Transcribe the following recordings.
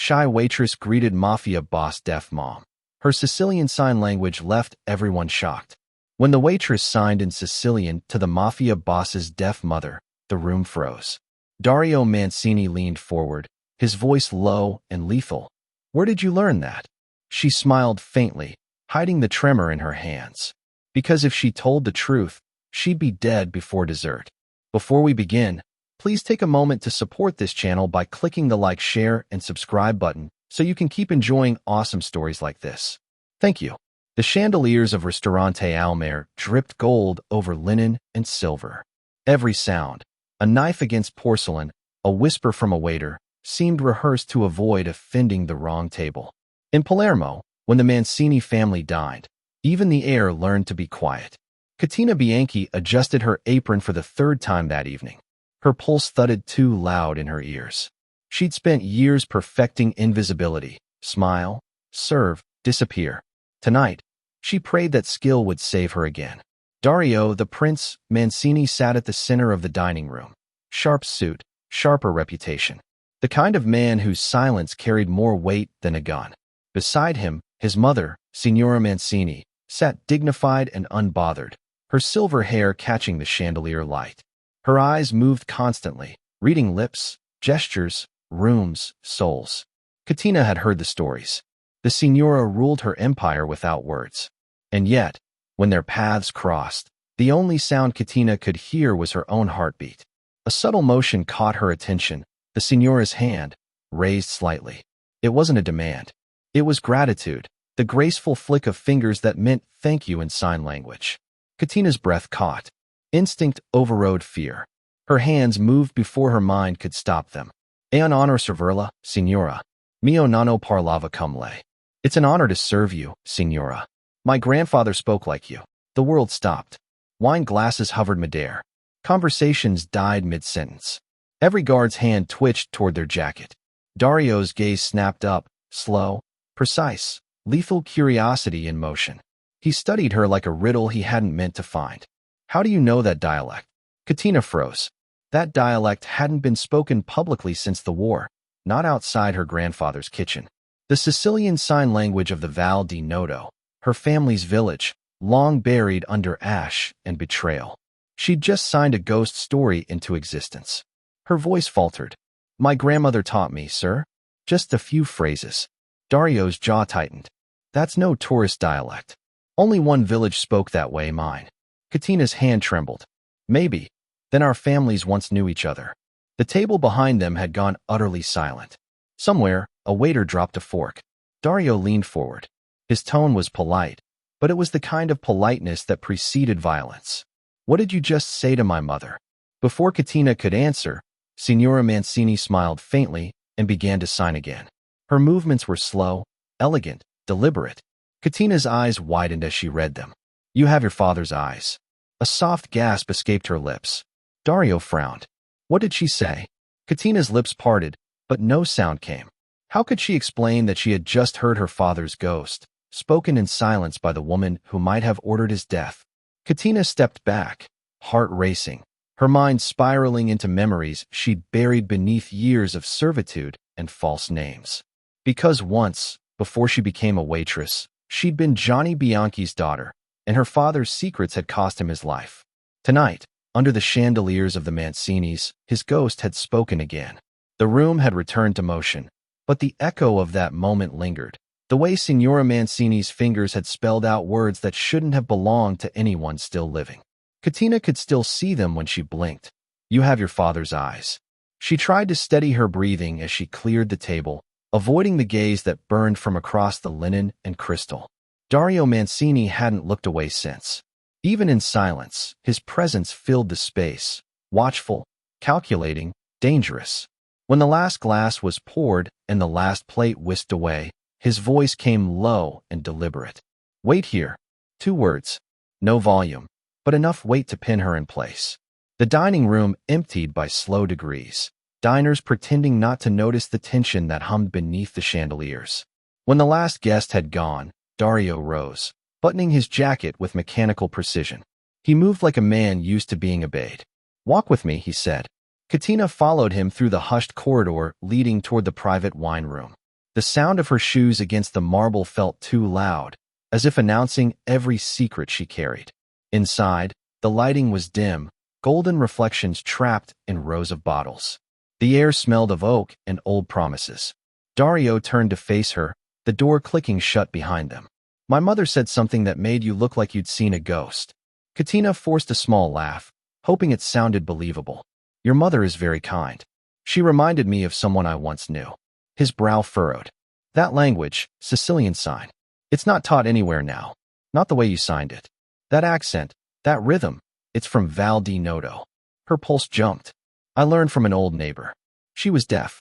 Shy waitress greeted Mafia boss deaf mom. Her Sicilian Sign Language left everyone shocked. When the waitress signed in Sicilian to the Mafia boss's deaf mother, the room froze. Dario Mancini leaned forward, his voice low and lethal. "Where did you learn that?" She smiled faintly, hiding the tremor in her hands. Because if she told the truth, she'd be dead before dessert. Before we begin, please take a moment to support this channel by clicking the like, share, and subscribe button so you can keep enjoying awesome stories like this. Thank you. The chandeliers of Ristorante Almere dripped gold over linen and silver. Every sound, a knife against porcelain, a whisper from a waiter, seemed rehearsed to avoid offending the wrong table. In Palermo, when the Mancini family dined, even the air learned to be quiet. Catina Bianchi adjusted her apron for the third time that evening. Her pulse thudded too loud in her ears. She'd spent years perfecting invisibility, smile, serve, disappear. Tonight, she prayed that skill would save her again. Dario, the Prince Mancini, sat at the center of the dining room. Sharp suit, sharper reputation. The kind of man whose silence carried more weight than a gun. Beside him, his mother, Signora Mancini, sat dignified and unbothered, her silver hair catching the chandelier light. Her eyes moved constantly, reading lips, gestures, rooms, souls. Catina had heard the stories. The Signora ruled her empire without words. And yet, when their paths crossed, the only sound Catina could hear was her own heartbeat. A subtle motion caught her attention, the Signora's hand, raised slightly. It wasn't a demand. It was gratitude, the graceful flick of fingers that meant thank you in sign language. Catina's breath caught. Instinct overrode fear. Her hands moved before her mind could stop them. "È un honor servirla, Signora. Mio nonno parlava come lei." "It's an honor to serve you, Signora. My grandfather spoke like you." The world stopped. Wine glasses hovered midair. Conversations died mid-sentence. Every guard's hand twitched toward their jacket. Dario's gaze snapped up, slow, precise, lethal curiosity in motion. He studied her like a riddle he hadn't meant to find. "How do you know that dialect?" Catina froze. That dialect hadn't been spoken publicly since the war, not outside her grandfather's kitchen. The Sicilian Sign Language of the Val di Noto, her family's village, long buried under ash and betrayal. She'd just signed a ghost story into existence. Her voice faltered. "My grandmother taught me, sir. Just a few phrases." Dario's jaw tightened. "That's no tourist dialect. Only one village spoke that way, mine." Catina's hand trembled. "Maybe. Then our families once knew each other." The table behind them had gone utterly silent. Somewhere, a waiter dropped a fork. Dario leaned forward. His tone was polite, but it was the kind of politeness that preceded violence. "What did you just say to my mother?" Before Catina could answer, Signora Mancini smiled faintly and began to sign again. Her movements were slow, elegant, deliberate. Catina's eyes widened as she read them. "You have your father's eyes." A soft gasp escaped her lips. Dario frowned. What did she say? Catina's lips parted, but no sound came. How could she explain that she had just heard her father's ghost, spoken in silence by the woman who might have ordered his death? Catina stepped back, heart racing, her mind spiraling into memories she'd buried beneath years of servitude and false names. Because once, before she became a waitress, she'd been Johnny Bianchi's daughter, and her father's secrets had cost him his life. Tonight, under the chandeliers of the Mancinis, his ghost had spoken again. The room had returned to motion, but the echo of that moment lingered, the way Signora Mancini's fingers had spelled out words that shouldn't have belonged to anyone still living. Catina could still see them when she blinked. "You have your father's eyes." She tried to steady her breathing as she cleared the table, avoiding the gaze that burned from across the linen and crystal. Dario Mancini hadn't looked away since. Even in silence, his presence filled the space, watchful, calculating, dangerous. When the last glass was poured and the last plate whisked away, his voice came low and deliberate. "Wait here." 2 words. No volume, but enough weight to pin her in place. The dining room emptied by slow degrees, diners pretending not to notice the tension that hummed beneath the chandeliers. When the last guest had gone, Dario rose, buttoning his jacket with mechanical precision. He moved like a man used to being obeyed. "Walk with me," he said. Catina followed him through the hushed corridor leading toward the private wine room. The sound of her shoes against the marble felt too loud, as if announcing every secret she carried. Inside, the lighting was dim, golden reflections trapped in rows of bottles. The air smelled of oak and old promises. Dario turned to face her, the door clicking shut behind them. My mother said something that made you look like you'd seen a ghost. Katina forced a small laugh, hoping it sounded believable. Your mother is very kind. She reminded me of someone I once knew. His brow furrowed. That language, Sicilian Sign. It's not taught anywhere now. Not the way you signed it. That accent, that rhythm, it's from Val di Noto. Her pulse jumped. I learned from an old neighbor. She was deaf.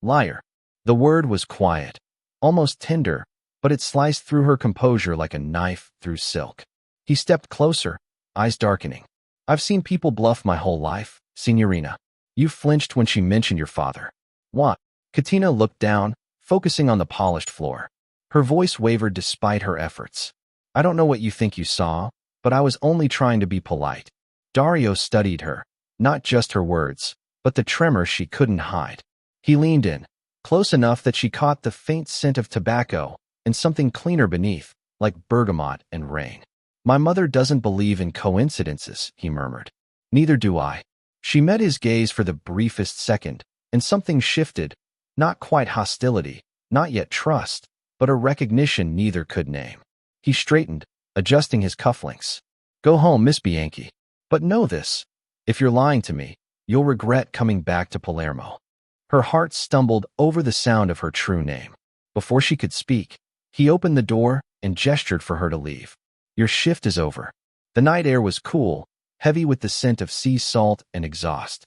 Liar. The word was quiet, almost tender, but it sliced through her composure like a knife through silk. He stepped closer, eyes darkening. I've seen people bluff my whole life, Signorina. You flinched when she mentioned your father. What? Katina looked down, focusing on the polished floor. Her voice wavered despite her efforts. I don't know what you think you saw, but I was only trying to be polite. Dario studied her, not just her words, but the tremor she couldn't hide. He leaned in, close enough that she caught the faint scent of tobacco and something cleaner beneath, like bergamot and rain. My mother doesn't believe in coincidences, he murmured. Neither do I. She met his gaze for the briefest second, and something shifted, not quite hostility, not yet trust, but a recognition neither could name. He straightened, adjusting his cufflinks. Go home, Miss Bianchi. But know this. If you're lying to me, you'll regret coming back to Palermo. Her heart stumbled over the sound of her true name. Before she could speak, he opened the door and gestured for her to leave. Your shift is over. The night air was cool, heavy with the scent of sea salt and exhaust.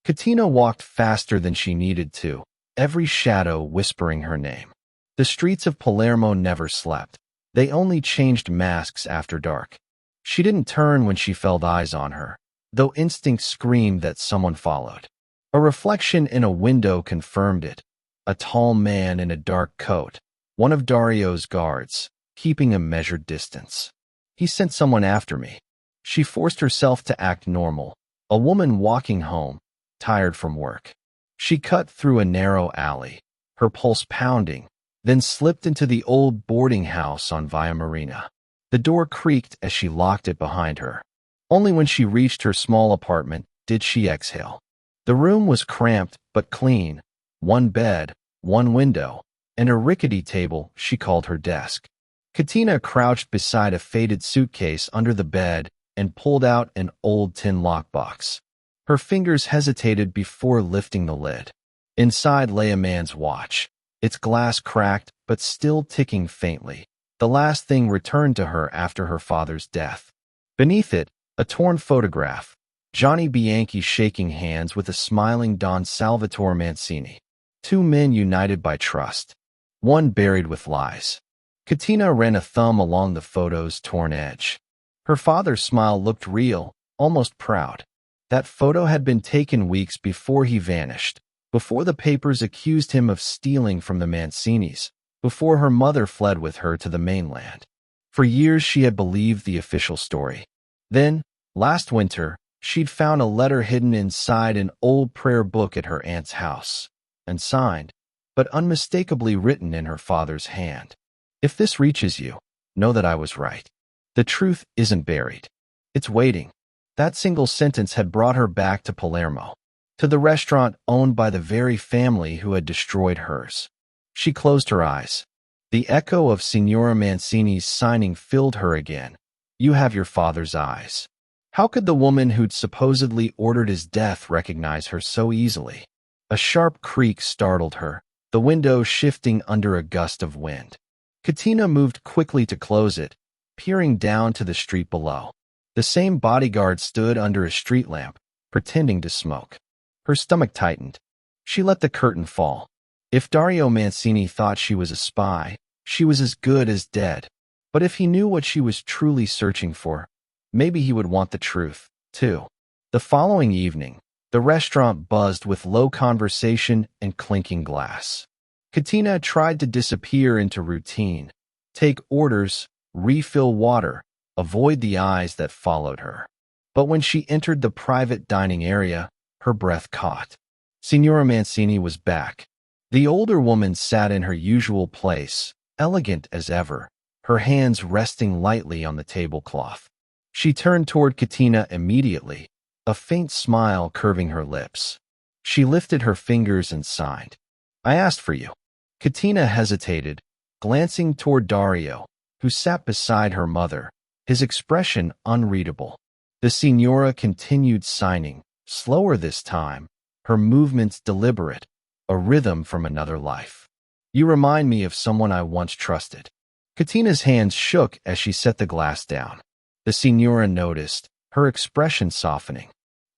Katina walked faster than she needed to, every shadow whispering her name. The streets of Palermo never slept. They only changed masks after dark. She didn't turn when she felt eyes on her, though instinct screamed that someone followed. A reflection in a window confirmed it. A tall man in a dark coat, one of Dario's guards, keeping a measured distance. He sent someone after me. She forced herself to act normal, a woman walking home, tired from work. She cut through a narrow alley, her pulse pounding, then slipped into the old boarding house on Via Marina. The door creaked as she locked it behind her. Only when she reached her small apartment did she exhale. The room was cramped but clean, one bed, one window, and a rickety table she called her desk. Katina crouched beside a faded suitcase under the bed and pulled out an old tin lockbox. Her fingers hesitated before lifting the lid. Inside lay a man's watch, its glass cracked but still ticking faintly, the last thing returned to her after her father's death. Beneath it, a torn photograph, Johnny Bianchi shaking hands with a smiling Don Salvatore Mancini. Two men united by trust, one buried with lies. Katina ran a thumb along the photo's torn edge. Her father's smile looked real, almost proud. That photo had been taken weeks before he vanished, before the papers accused him of stealing from the Mancinis, before her mother fled with her to the mainland. For years she had believed the official story. Then, last winter, she'd found a letter hidden inside an old prayer book at her aunt's house, and signed, but unmistakably written in her father's hand. If this reaches you, know that I was right. The truth isn't buried. It's waiting. That single sentence had brought her back to Palermo, to the restaurant owned by the very family who had destroyed hers. She closed her eyes. The echo of Signora Mancini's signing filled her again. You have your father's eyes. How could the woman who'd supposedly ordered his death recognize her so easily? A sharp creak startled her, the window shifting under a gust of wind. Katina moved quickly to close it, peering down to the street below. The same bodyguard stood under a street lamp, pretending to smoke. Her stomach tightened. She let the curtain fall. If Dario Mancini thought she was a spy, she was as good as dead. But if he knew what she was truly searching for, maybe he would want the truth, too. The following evening, the restaurant buzzed with low conversation and clinking glass. Katina tried to disappear into routine, take orders, refill water, avoid the eyes that followed her. But when she entered the private dining area, her breath caught. Signora Mancini was back. The older woman sat in her usual place, elegant as ever, her hands resting lightly on the tablecloth. She turned toward Katina immediately, a faint smile curving her lips. She lifted her fingers and signed. I asked for you. Katina hesitated, glancing toward Dario, who sat beside her mother, his expression unreadable. The signora continued signing, slower this time, her movements deliberate, a rhythm from another life. You remind me of someone I once trusted. Katina's hands shook as she set the glass down. The signora noticed, her expression softening.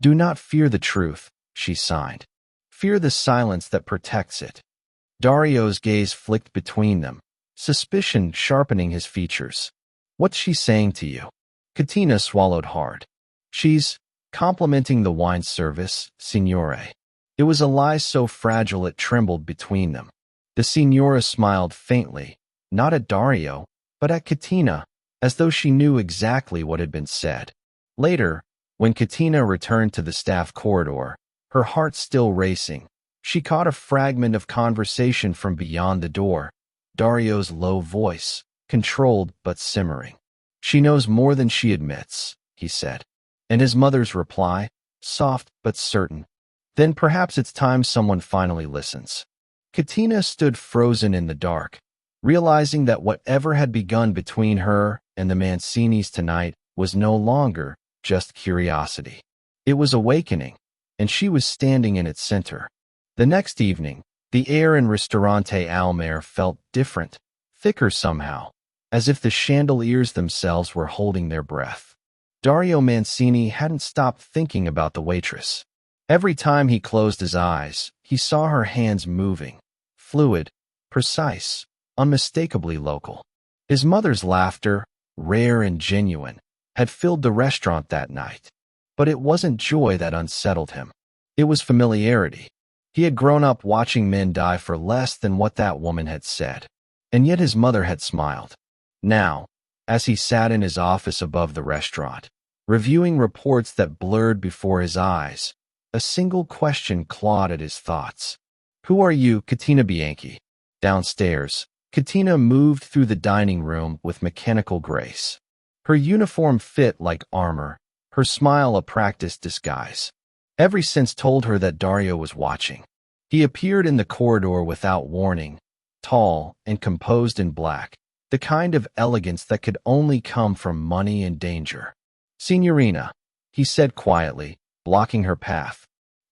Do not fear the truth, she signed. Fear the silence that protects it. Dario's gaze flicked between them, suspicion sharpening his features. What's she saying to you? Katina swallowed hard. She's complimenting the wine service, signore. It was a lie so fragile it trembled between them. The signora smiled faintly, not at Dario, but at Katina, as though she knew exactly what had been said. Later, when Katina returned to the staff corridor, her heart still racing, she caught a fragment of conversation from beyond the door, Dario's low voice, controlled but simmering. She knows more than she admits, he said. And his mother's reply, soft but certain. Then perhaps it's time someone finally listens. Katina stood frozen in the dark, realizing that whatever had begun between her and the Mancinis tonight was no longer just curiosity. It was awakening, and she was standing in its center. The next evening, the air in Ristorante Almere felt different, thicker somehow, as if the chandeliers themselves were holding their breath. Dario Mancini hadn't stopped thinking about the waitress. Every time he closed his eyes, he saw her hands moving, fluid, precise, unmistakably local. His mother's laughter, rare and genuine, had filled the restaurant that night. But it wasn't joy that unsettled him. It was familiarity. He had grown up watching men die for less than what that woman had said. And yet his mother had smiled. Now, as he sat in his office above the restaurant, reviewing reports that blurred before his eyes, a single question clawed at his thoughts. Who are you, Katina Bianchi? Downstairs, Katina moved through the dining room with mechanical grace. Her uniform fit like armor, her smile a practiced disguise. Every sense told her that Dario was watching. He appeared in the corridor without warning, tall and composed in black, the kind of elegance that could only come from money and danger. Signorina, he said quietly, blocking her path.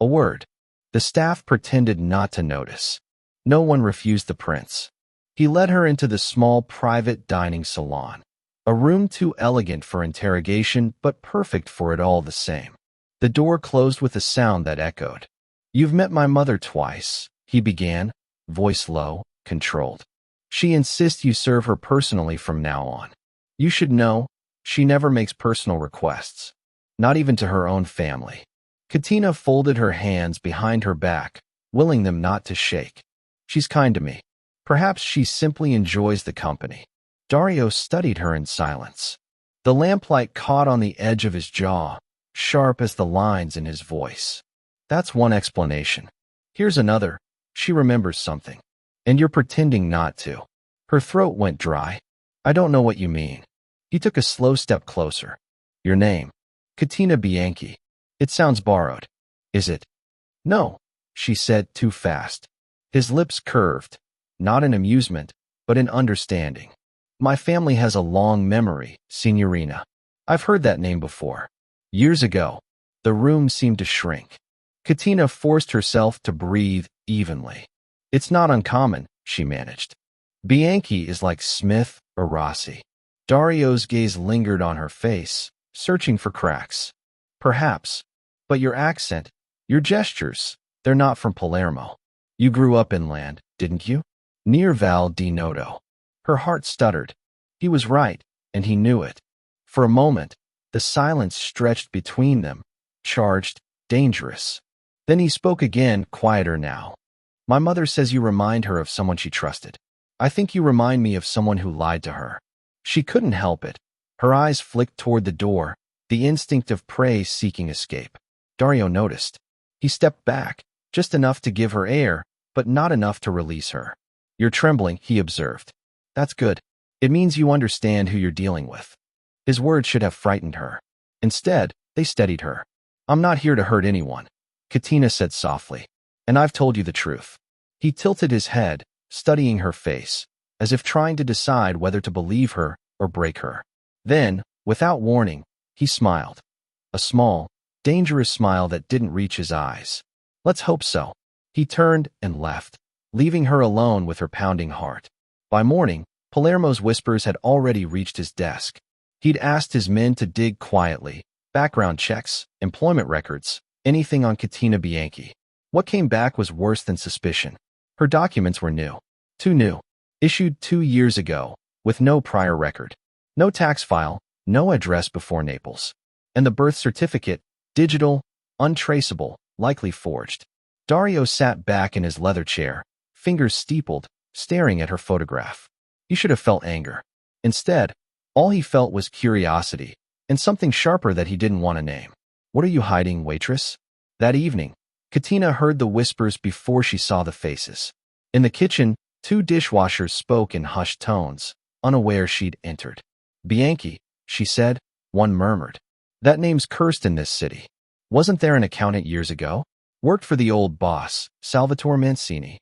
A word. The staff pretended not to notice. No one refused the prince. He led her into the small private dining salon, a room too elegant for interrogation but perfect for it all the same. The door closed with a sound that echoed. You've met my mother twice, he began, voice low, controlled. She insists you serve her personally from now on. You should know, she never makes personal requests, not even to her own family. Katina folded her hands behind her back, willing them not to shake. She's kind to me. Perhaps she simply enjoys the company. Dario studied her in silence. The lamplight caught on the edge of his jaw, sharp as the lines in his voice. That's one explanation. Here's another. She remembers something. And you're pretending not to. Her throat went dry. I don't know what you mean. He took a slow step closer. Your name. Katina Bianchi. It sounds borrowed. Is it? No, she said too fast. His lips curved, not in amusement, but in understanding. My family has a long memory, Signorina. I've heard that name before. Years ago. The room seemed to shrink. Katina forced herself to breathe evenly. It's not uncommon, she managed. Bianchi is like Smith or Rossi. Dario's gaze lingered on her face, searching for cracks. Perhaps. But your accent, your gestures, they're not from Palermo. You grew up inland, didn't you? Near Val di Noto. Her heart stuttered. He was right, and he knew it. For a moment, the silence stretched between them, charged, dangerous. Then he spoke again, quieter now. My mother says you remind her of someone she trusted. I think you remind me of someone who lied to her. She couldn't help it. Her eyes flicked toward the door, the instinct of prey seeking escape. Dario noticed. He stepped back, just enough to give her air, but not enough to release her. "You're trembling," he observed. "That's good. It means you understand who you're dealing with." His words should have frightened her. Instead, they steadied her. "I'm not here to hurt anyone," Katina said softly. "And I've told you the truth." He tilted his head, studying her face, as if trying to decide whether to believe her or break her. Then, without warning, he smiled. A small, dangerous smile that didn't reach his eyes. "Let's hope so." He turned and left, leaving her alone with her pounding heart. By morning, Palermo's whispers had already reached his desk. He'd asked his men to dig quietly, background checks, employment records, anything on Katina Bianchi. What came back was worse than suspicion. Her documents were new. Too new. Issued 2 years ago, with no prior record. No tax file, no address before Naples. And the birth certificate, digital, untraceable, likely forged. Dario sat back in his leather chair, fingers steepled, staring at her photograph. He should have felt anger. Instead, all he felt was curiosity, and something sharper that he didn't want to name. "What are you hiding, waitress?" That evening, Katina heard the whispers before she saw the faces. In the kitchen, 2 dishwashers spoke in hushed tones, unaware she'd entered. "Bianchi," she said, one murmured. "That name's cursed in this city. Wasn't there an accountant years ago? Worked for the old boss, Salvatore Mancini."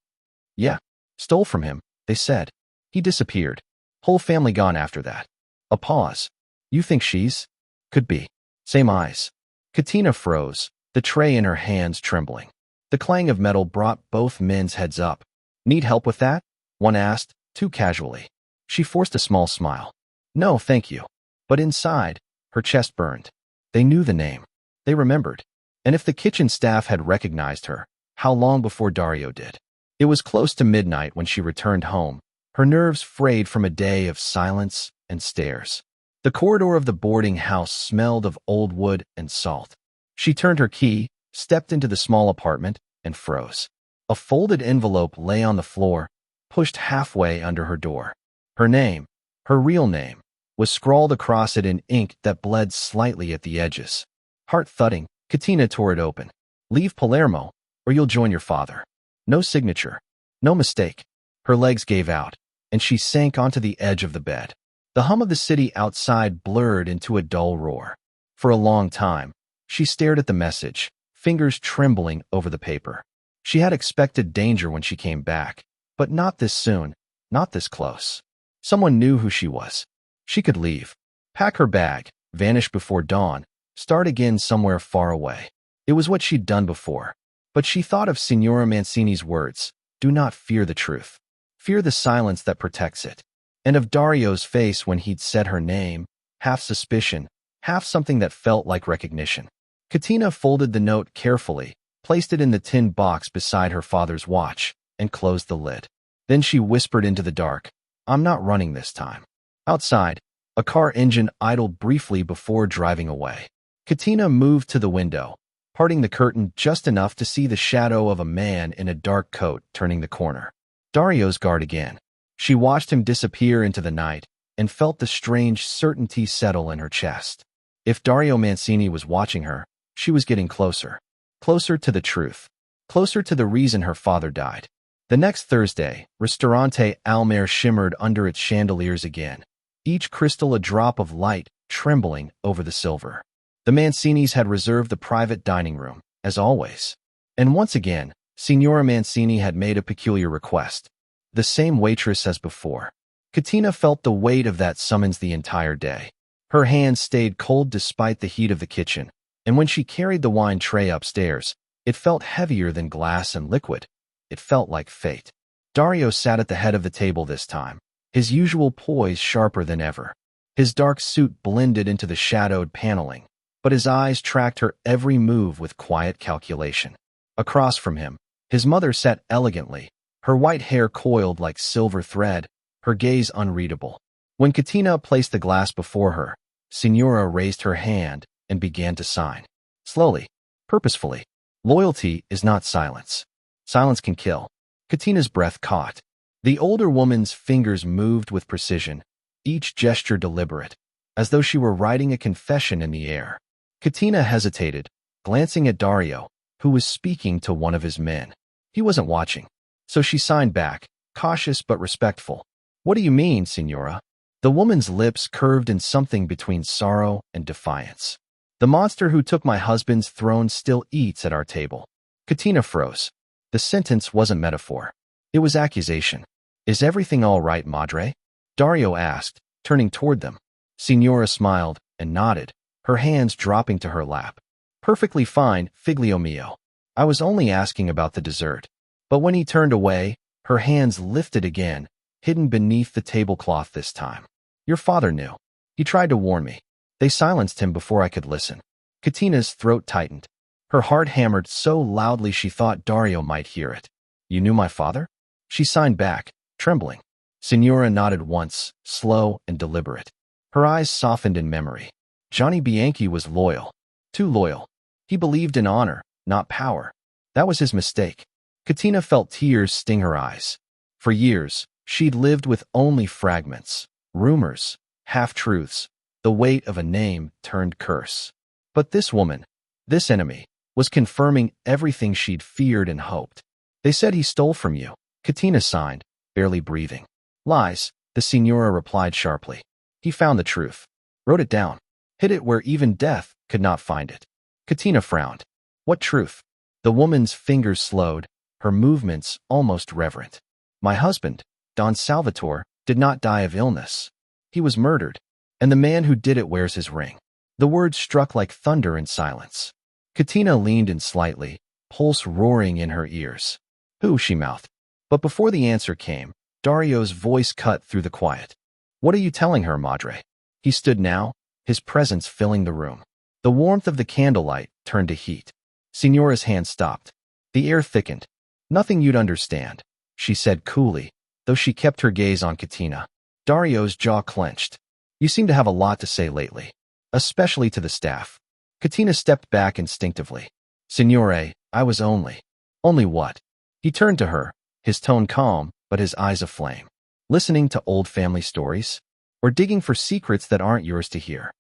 "Yeah. Stole from him," they said. "He disappeared. Whole family gone after that." A pause. "You think she's?" "Could be. Same eyes." Katina froze, the tray in her hands trembling. The clang of metal brought both men's heads up. "Need help with that?" one asked, too casually. She forced a small smile. "No, thank you." But inside, her chest burned. They knew the name. They remembered. And if the kitchen staff had recognized her, how long before Dario did? It was close to midnight when she returned home, her nerves frayed from a day of silence and stares. The corridor of the boarding house smelled of old wood and salt. She turned her key, stepped into the small apartment, and froze. A folded envelope lay on the floor, pushed halfway under her door. Her name, her real name, was scrawled across it in ink that bled slightly at the edges. Heart thudding, Katina tore it open. "Leave Palermo, or you'll join your father." No signature. No mistake. Her legs gave out, and she sank onto the edge of the bed. The hum of the city outside blurred into a dull roar. For a long time, she stared at the message, fingers trembling over the paper. She had expected danger when she came back, but not this soon, not this close. Someone knew who she was. She could leave, pack her bag, vanish before dawn, start again somewhere far away. It was what she'd done before. But she thought of Signora Mancini's words, "Do not fear the truth. Fear the silence that protects it." And of Dario's face when he'd said her name, half suspicion, half something that felt like recognition. Katina folded the note carefully, placed it in the tin box beside her father's watch, and closed the lid. Then she whispered into the dark, "I'm not running this time." Outside, a car engine idled briefly before driving away. Katina moved to the window, parting the curtain just enough to see the shadow of a man in a dark coat turning the corner. Dario's guard again. She watched him disappear into the night and felt the strange certainty settle in her chest. If Dario Mancini was watching her, she was getting closer. Closer to the truth. Closer to the reason her father died. The next Thursday, Ristorante Almere shimmered under its chandeliers again, each crystal a drop of light trembling over the silver. The Mancinis had reserved the private dining room, as always. And once again, Signora Mancini had made a peculiar request. The same waitress as before. Katina felt the weight of that summons the entire day. Her hands stayed cold despite the heat of the kitchen, and when she carried the wine tray upstairs, it felt heavier than glass and liquid. It felt like fate. Dario sat at the head of the table this time, his usual poise sharper than ever. His dark suit blended into the shadowed paneling, but his eyes tracked her every move with quiet calculation. Across from him, his mother sat elegantly, her white hair coiled like silver thread, her gaze unreadable. When Katina placed the glass before her, Signora raised her hand and began to sign. Slowly, purposefully. Loyalty is not silence. Silence can kill. Katina's breath caught. The older woman's fingers moved with precision, each gesture deliberate, as though she were writing a confession in the air. Katina hesitated, glancing at Dario, who was speaking to one of his men. He wasn't watching. So she signed back, cautious but respectful. What do you mean, Signora? The woman's lips curved in something between sorrow and defiance. The monster who took my husband's throne still eats at our table. Katina froze. The sentence wasn't metaphor. It was accusation. Is everything all right, Madre? Dario asked, turning toward them. Signora smiled and nodded, her hands dropping to her lap. Perfectly fine, figlio mio. I was only asking about the dessert. But when he turned away, her hands lifted again, hidden beneath the tablecloth this time. Your father knew. He tried to warn me. They silenced him before I could listen. Katina's throat tightened. Her heart hammered so loudly she thought Dario might hear it. You knew my father? She signed back, trembling. Signora nodded once, slow and deliberate. Her eyes softened in memory. Johnny Bianchi was loyal. Too loyal. He believed in honor, not power. That was his mistake. Katina felt tears sting her eyes. For years, she'd lived with only fragments, rumors, half-truths, the weight of a name turned curse. But this woman, this enemy, was confirming everything she'd feared and hoped. They said he stole from you. Katina signed, barely breathing. Lies, the Signora replied sharply. He found the truth. Wrote it down. Hid it where even death could not find it. Katina frowned. What truth? The woman's fingers slowed, her movements almost reverent. My husband, Don Salvatore, did not die of illness. He was murdered, and the man who did it wears his ring. The words struck like thunder in silence. Katina leaned in slightly, pulse roaring in her ears. Who? She mouthed. But before the answer came, Dario's voice cut through the quiet. What are you telling her, Madre? He stood now, his presence filling the room. The warmth of the candlelight turned to heat. Signora's hand stopped. The air thickened. Nothing you'd understand, she said coolly, though she kept her gaze on Katina. Dario's jaw clenched. You seem to have a lot to say lately, especially to the staff. Katina stepped back instinctively. Signore, I was only what? He turned to her, his tone calm, but his eyes aflame. Listening to old family stories? Or digging for secrets that aren't yours to hear?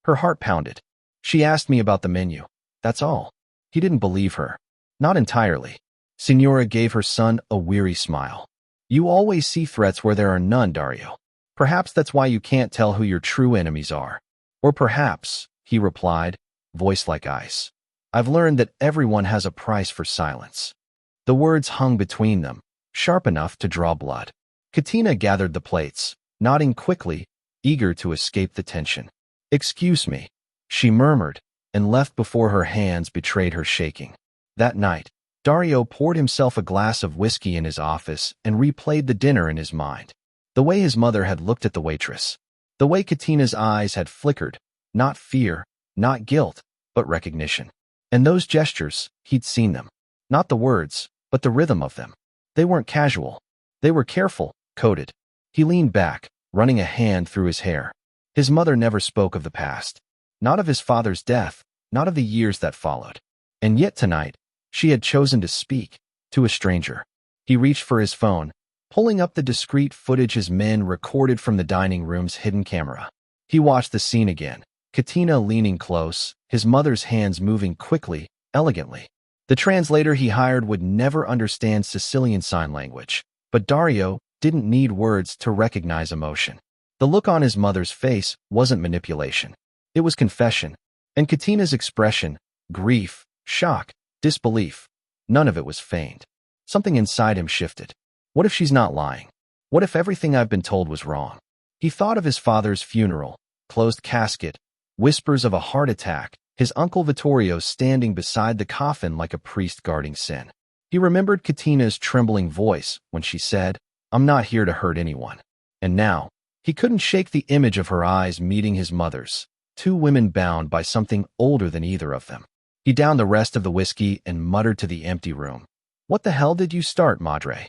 Her heart pounded. She asked me about the menu. That's all. He didn't believe her. Not entirely. Signora gave her son a weary smile. You always see threats where there are none, Dario. Perhaps that's why you can't tell who your true enemies are. Or perhaps, he replied, voice like ice. I've learned that everyone has a price for silence. The words hung between them, sharp enough to draw blood. Katina gathered the plates, nodding quickly, eager to escape the tension. Excuse me, she murmured, and left before her hands betrayed her shaking. That night, Dario poured himself a glass of whiskey in his office and replayed the dinner in his mind. The way his mother had looked at the waitress. The way Katina's eyes had flickered, not fear, not guilt, but recognition. And those gestures, he'd seen them. Not the words, but the rhythm of them. They weren't casual. They were careful, coded. He leaned back, running a hand through his hair. His mother never spoke of the past. Not of his father's death, not of the years that followed. And yet tonight, she had chosen to speak, to a stranger. He reached for his phone, pulling up the discreet footage his men recorded from the dining room's hidden camera. He watched the scene again, Katina leaning close, his mother's hands moving quickly, elegantly. The translator he hired would never understand Sicilian Sign Language, but Dario didn't need words to recognize emotion. The look on his mother's face wasn't manipulation. It was confession. And Katina's expression, grief, shock, disbelief, none of it was feigned. Something inside him shifted. What if she's not lying? What if everything I've been told was wrong? He thought of his father's funeral, closed casket, whispers of a heart attack, his uncle Vittorio standing beside the coffin like a priest guarding sin. He remembered Katina's trembling voice when she said, I'm not here to hurt anyone. And now, he couldn't shake the image of her eyes meeting his mother's, two women bound by something older than either of them. He downed the rest of the whiskey and muttered to the empty room. What the hell did you start, Madre?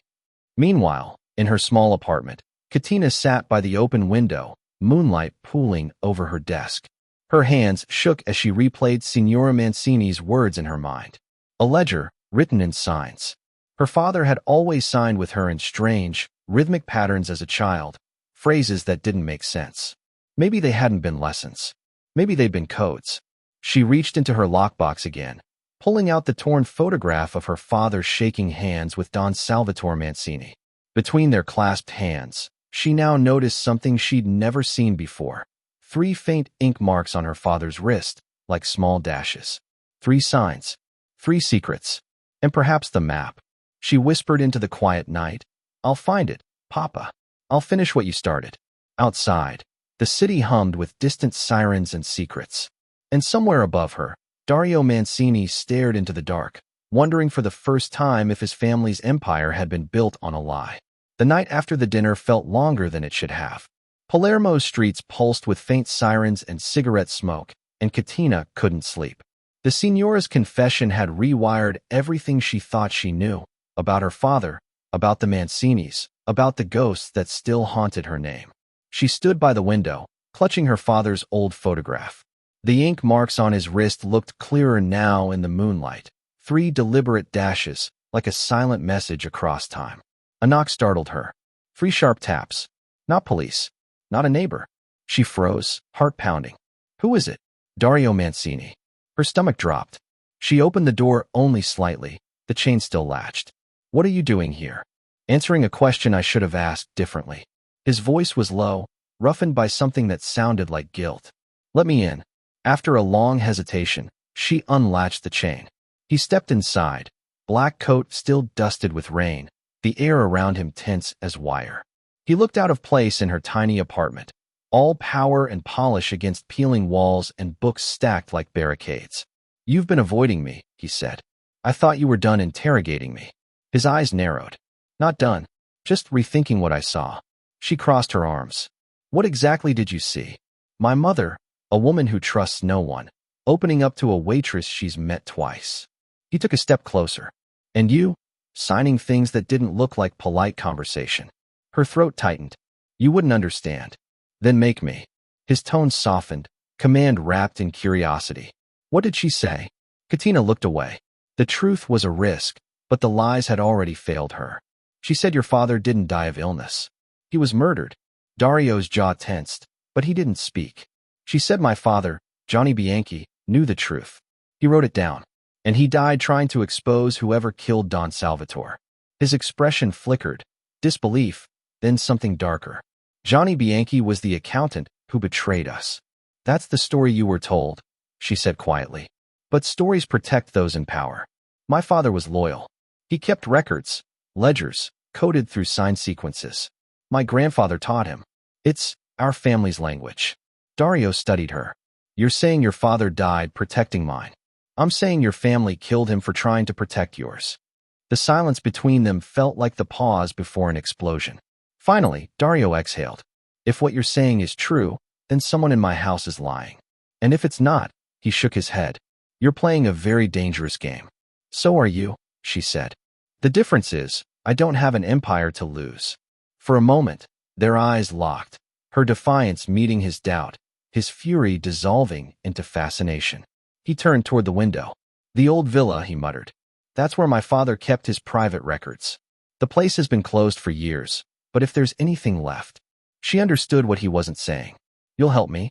Meanwhile, in her small apartment, Katina sat by the open window, moonlight pooling over her desk. Her hands shook as she replayed Signora Mancini's words in her mind. A ledger, written in signs. Her father had always signed with her in strange, rhythmic patterns as a child, phrases that didn't make sense. Maybe they hadn't been lessons. Maybe they'd been codes. She reached into her lockbox again, pulling out the torn photograph of her father shaking hands with Don Salvatore Mancini. Between their clasped hands, she now noticed something she'd never seen before. 3 faint ink marks on her father's wrist, like small dashes. 3 signs. 3 secrets. And perhaps the map. She whispered into the quiet night, "I'll find it, Papa. I'll finish what you started." Outside, the city hummed with distant sirens and secrets. And somewhere above her, Dario Mancini stared into the dark, wondering for the first time if his family's empire had been built on a lie. The night after the dinner felt longer than it should have. Palermo's streets pulsed with faint sirens and cigarette smoke, and Katina couldn't sleep. The signora's confession had rewired everything she thought she knew, about her father, about the Mancinis, about the ghosts that still haunted her name. She stood by the window, clutching her father's old photograph. The ink marks on his wrist looked clearer now in the moonlight. 3 deliberate dashes, like a silent message across time. A knock startled her. 3 sharp taps. Not police. Not a neighbor. She froze, heart pounding. Who is it? Dario Mancini. Her stomach dropped. She opened the door only slightly, the chain still latched. "What are you doing here?" Answering a question I should have asked differently. His voice was low, roughened by something that sounded like guilt. "Let me in." After a long hesitation, she unlatched the chain. He stepped inside, black coat still dusted with rain, the air around him tense as wire. He looked out of place in her tiny apartment, all power and polish against peeling walls and books stacked like barricades. "You've been avoiding me," he said. "I thought you were done interrogating me." His eyes narrowed. "Not done. Just rethinking what I saw." She crossed her arms. "What exactly did you see?" "My mother, a woman who trusts no one, opening up to a waitress she's met twice." He took a step closer. "And you? Signing things that didn't look like polite conversation." Her throat tightened. "You wouldn't understand." "Then make me." His tone softened, command wrapped in curiosity. "What did she say?" Katina looked away. The truth was a risk, but the lies had already failed her. "She said your father didn't die of illness. He was murdered." Dario's jaw tensed, but he didn't speak. "She said my father, Johnny Bianchi, knew the truth. He wrote it down. And he died trying to expose whoever killed Don Salvatore." His expression flickered. Disbelief, then something darker. "Johnny Bianchi was the accountant who betrayed us." "That's the story you were told," she said quietly. "But stories protect those in power. My father was loyal. He kept records, ledgers, coded through sign sequences. My grandfather taught him. It's our family's language." Dario studied her. "You're saying your father died protecting mine. I'm saying your family killed him for trying to protect yours." The silence between them felt like the pause before an explosion. Finally, Dario exhaled. "If what you're saying is true, then someone in my house is lying. And if it's not," he shook his head, "you're playing a very dangerous game." "So are you," she said. "The difference is, I don't have an empire to lose." For a moment, their eyes locked, her defiance meeting his doubt, his fury dissolving into fascination. He turned toward the window. "The old villa," he muttered. "That's where my father kept his private records. The place has been closed for years, but if there's anything left..." She understood what he wasn't saying. "You'll help me?"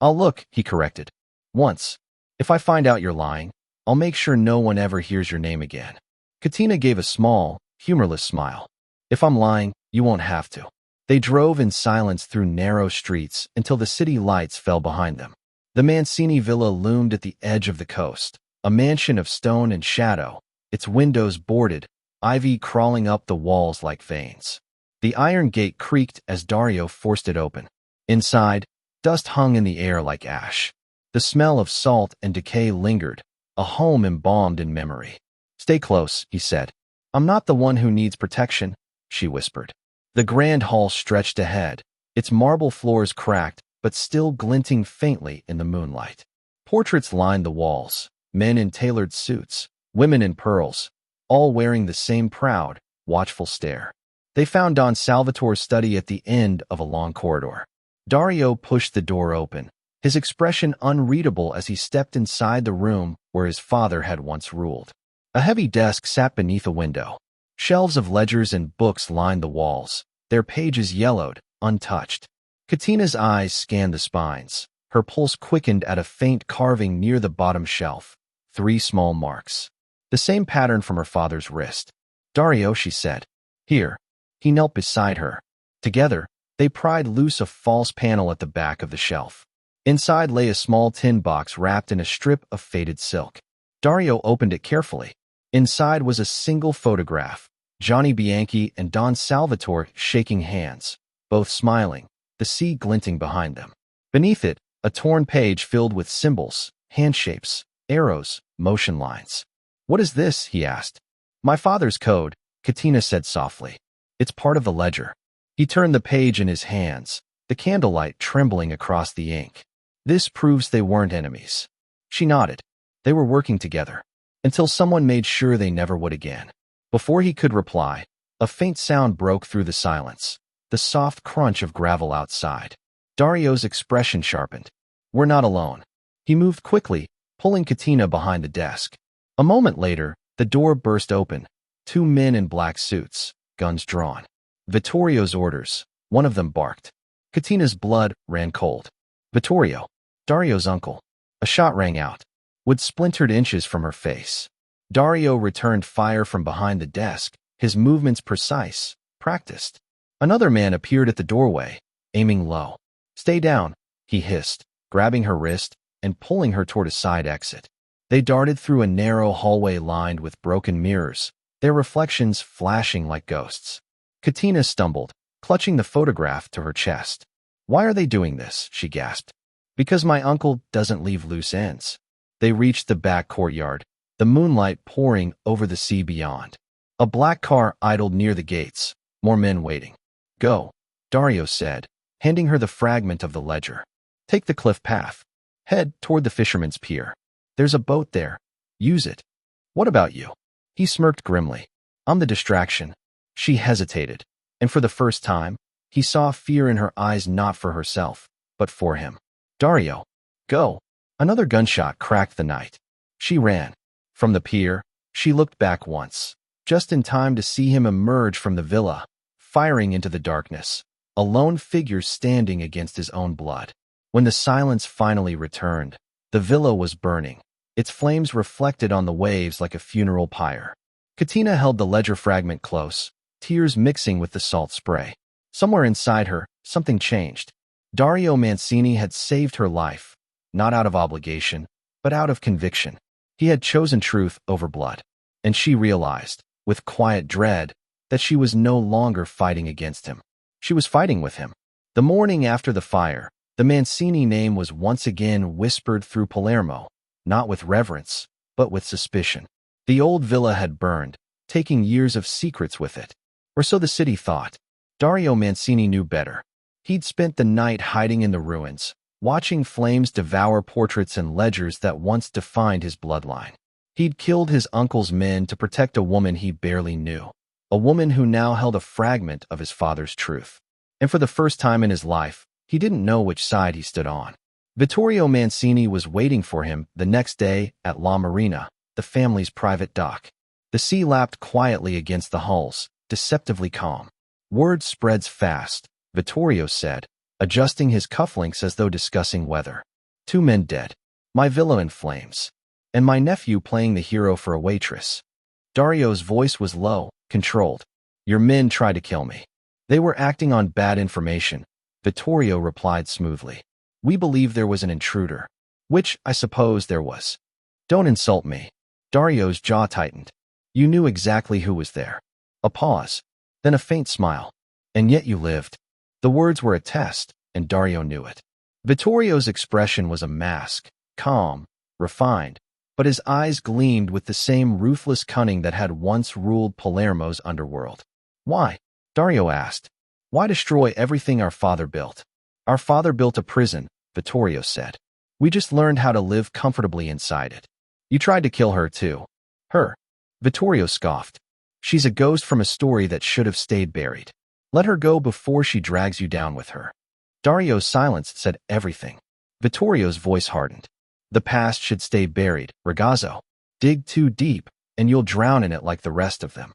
"I'll look," he corrected. "Once. If I find out you're lying, I'll make sure no one ever hears your name again." Katina gave a small, humorless smile. "If I'm lying, you won't have to." They drove in silence through narrow streets until the city lights fell behind them. The Mancini villa loomed at the edge of the coast, a mansion of stone and shadow, its windows boarded, ivy crawling up the walls like veins. The iron gate creaked as Dario forced it open. Inside, dust hung in the air like ash. The smell of salt and decay lingered, a home embalmed in memory. "Stay close," he said. "I'm not the one who needs protection," she whispered. The grand hall stretched ahead, its marble floors cracked, but still glinting faintly in the moonlight. Portraits lined the walls, men in tailored suits, women in pearls, all wearing the same proud, watchful stare. They found Don Salvatore's study at the end of a long corridor. Dario pushed the door open, his expression unreadable as he stepped inside the room where his father had once ruled. A heavy desk sat beneath a window. Shelves of ledgers and books lined the walls, their pages yellowed, untouched. Katina's eyes scanned the spines. Her pulse quickened at a faint carving near the bottom shelf. 3 small marks. The same pattern from her father's wrist. Dario, she said. Here. He knelt beside her. Together, they pried loose a false panel at the back of the shelf. Inside lay a small tin box wrapped in a strip of faded silk. Dario opened it carefully. Inside was a single photograph. Johnny Bianchi and Don Salvatore shaking hands, both smiling, the sea glinting behind them. Beneath it, a torn page filled with symbols, hand shapes, arrows, motion lines. What is this? He asked. My father's code, Katina said softly. It's part of the ledger. He turned the page in his hands, the candlelight trembling across the ink. This proves they weren't enemies. She nodded. They were working together, until someone made sure they never would again. Before he could reply, a faint sound broke through the silence, the soft crunch of gravel outside. Dario's expression sharpened. We're not alone. He moved quickly, pulling Katina behind the desk. A moment later, the door burst open. 2 men in black suits, guns drawn. Vittorio's orders. One of them barked. Katina's blood ran cold. Vittorio, Dario's uncle. A shot rang out, with splintered inches from her face. Dario returned fire from behind the desk, his movements precise, practiced. Another man appeared at the doorway, aiming low. Stay down, he hissed, grabbing her wrist and pulling her toward a side exit. They darted through a narrow hallway lined with broken mirrors, their reflections flashing like ghosts. Katina stumbled, clutching the photograph to her chest. Why are they doing this? She gasped. Because my uncle doesn't leave loose ends. They reached the back courtyard, the moonlight pouring over the sea beyond. A black car idled near the gates, more men waiting. Go, Dario said, handing her the fragment of the ledger. Take the cliff path. Head toward the fisherman's pier. There's a boat there. Use it. What about you? He smirked grimly. I'm the distraction. She hesitated, and for the first time, he saw fear in her eyes, not for herself, but for him. Dario, go. Another gunshot cracked the night. She ran. From the pier, she looked back once, just in time to see him emerge from the villa, firing into the darkness, a lone figure standing against his own blood. When the silence finally returned, the villa was burning, its flames reflected on the waves like a funeral pyre. Katina held the ledger fragment close, tears mixing with the salt spray. Somewhere inside her, something changed. Dario Mancini had saved her life, not out of obligation, but out of conviction. He had chosen truth over blood, and she realized, with quiet dread, that she was no longer fighting against him. She was fighting with him. The morning after the fire, the Mancini name was once again whispered through Palermo, not with reverence, but with suspicion. The old villa had burned, taking years of secrets with it. Or so the city thought. Dario Mancini knew better. He'd spent the night hiding in the ruins, watching flames devour portraits and ledgers that once defined his bloodline. He'd killed his uncle's men to protect a woman he barely knew, a woman who now held a fragment of his father's truth. And for the first time in his life, he didn't know which side he stood on. Vittorio Mancini was waiting for him the next day at La Marina, the family's private dock. The sea lapped quietly against the hulls, deceptively calm. Word spreads fast, Vittorio said, adjusting his cufflinks as though discussing weather. 2 men dead. My villa in flames. And my nephew playing the hero for a waitress. Dario's voice was low, controlled. Your men tried to kill me. They were acting on bad information, Vittorio replied smoothly. We believe there was an intruder. Which, I suppose, there was. Don't insult me. Dario's jaw tightened. You knew exactly who was there. A pause. Then a faint smile. And yet you lived. The words were a test, and Dario knew it. Vittorio's expression was a mask, calm, refined, but his eyes gleamed with the same ruthless cunning that had once ruled Palermo's underworld. Why? Dario asked. Why destroy everything our father built? Our father built a prison, Vittorio said. We just learned how to live comfortably inside it. You tried to kill her too. Her? Vittorio scoffed. She's a ghost from a story that should have stayed buried. Let her go before she drags you down with her. Dario's silence said everything. Vittorio's voice hardened. The past should stay buried, ragazzo. Dig too deep, and you'll drown in it like the rest of them.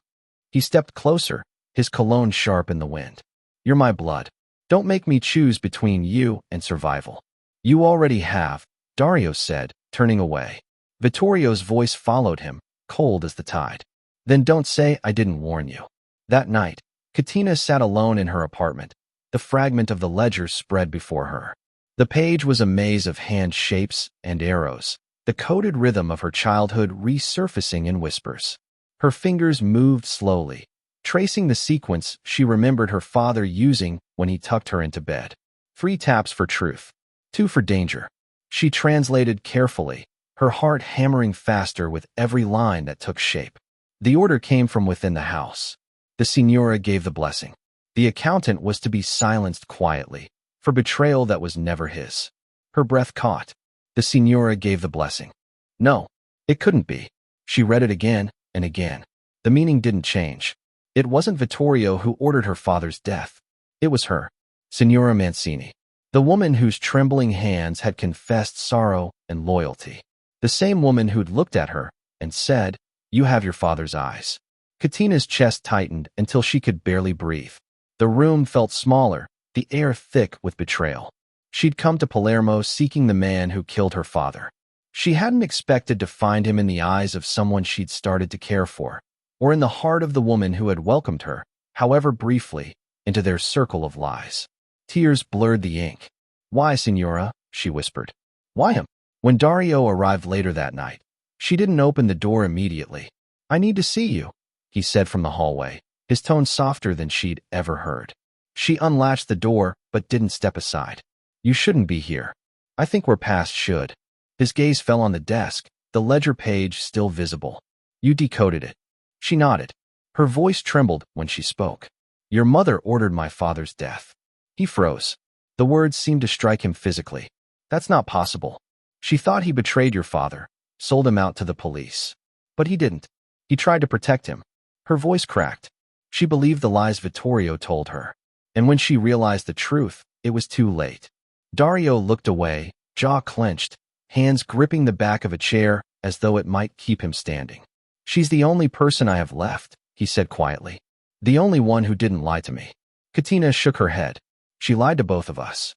He stepped closer, his cologne sharp in the wind. You're my blood. Don't make me choose between you and survival. You already have, Dario said, turning away. Vittorio's voice followed him, cold as the tide. Then don't say I didn't warn you. That night, Katina sat alone in her apartment. The fragment of the ledger spread before her. The page was a maze of hand shapes and arrows, the coded rhythm of her childhood resurfacing in whispers. Her fingers moved slowly, tracing the sequence she remembered her father using when he tucked her into bed. 3 taps for truth, 2 for danger. She translated carefully, her heart hammering faster with every line that took shape. The order came from within the house. The signora gave the blessing. The accountant was to be silenced quietly, for betrayal that was never his. Her breath caught. The signora gave the blessing. No, it couldn't be. She read it again and again. The meaning didn't change. It wasn't Vittorio who ordered her father's death. It was her, Signora Mancini, the woman whose trembling hands had confessed sorrow and loyalty. The same woman who'd looked at her and said, "You have your father's eyes." Katina's chest tightened until she could barely breathe. The room felt smaller, the air thick with betrayal. She'd come to Palermo seeking the man who killed her father. She hadn't expected to find him in the eyes of someone she'd started to care for, or in the heart of the woman who had welcomed her, however briefly, into their circle of lies. Tears blurred the ink. "Why, Signora?" she whispered. "Why him?" When Dario arrived later that night, she didn't open the door immediately. "I need to see you," he said from the hallway, his tone softer than she'd ever heard. She unlatched the door, but didn't step aside. "You shouldn't be here. I think we're past should." His gaze fell on the desk, the ledger page still visible. "You decoded it." She nodded. Her voice trembled when she spoke. "Your mother ordered my father's death." He froze. The words seemed to strike him physically. "That's not possible. She thought he betrayed your father, sold him out to the police. But he didn't. He tried to protect him." Her voice cracked. She believed the lies Vittorio told her. And when she realized the truth, it was too late. Dario looked away, jaw clenched, hands gripping the back of a chair as though it might keep him standing. "She's the only person I have left," he said quietly. "The only one who didn't lie to me." Katina shook her head. "She lied to both of us."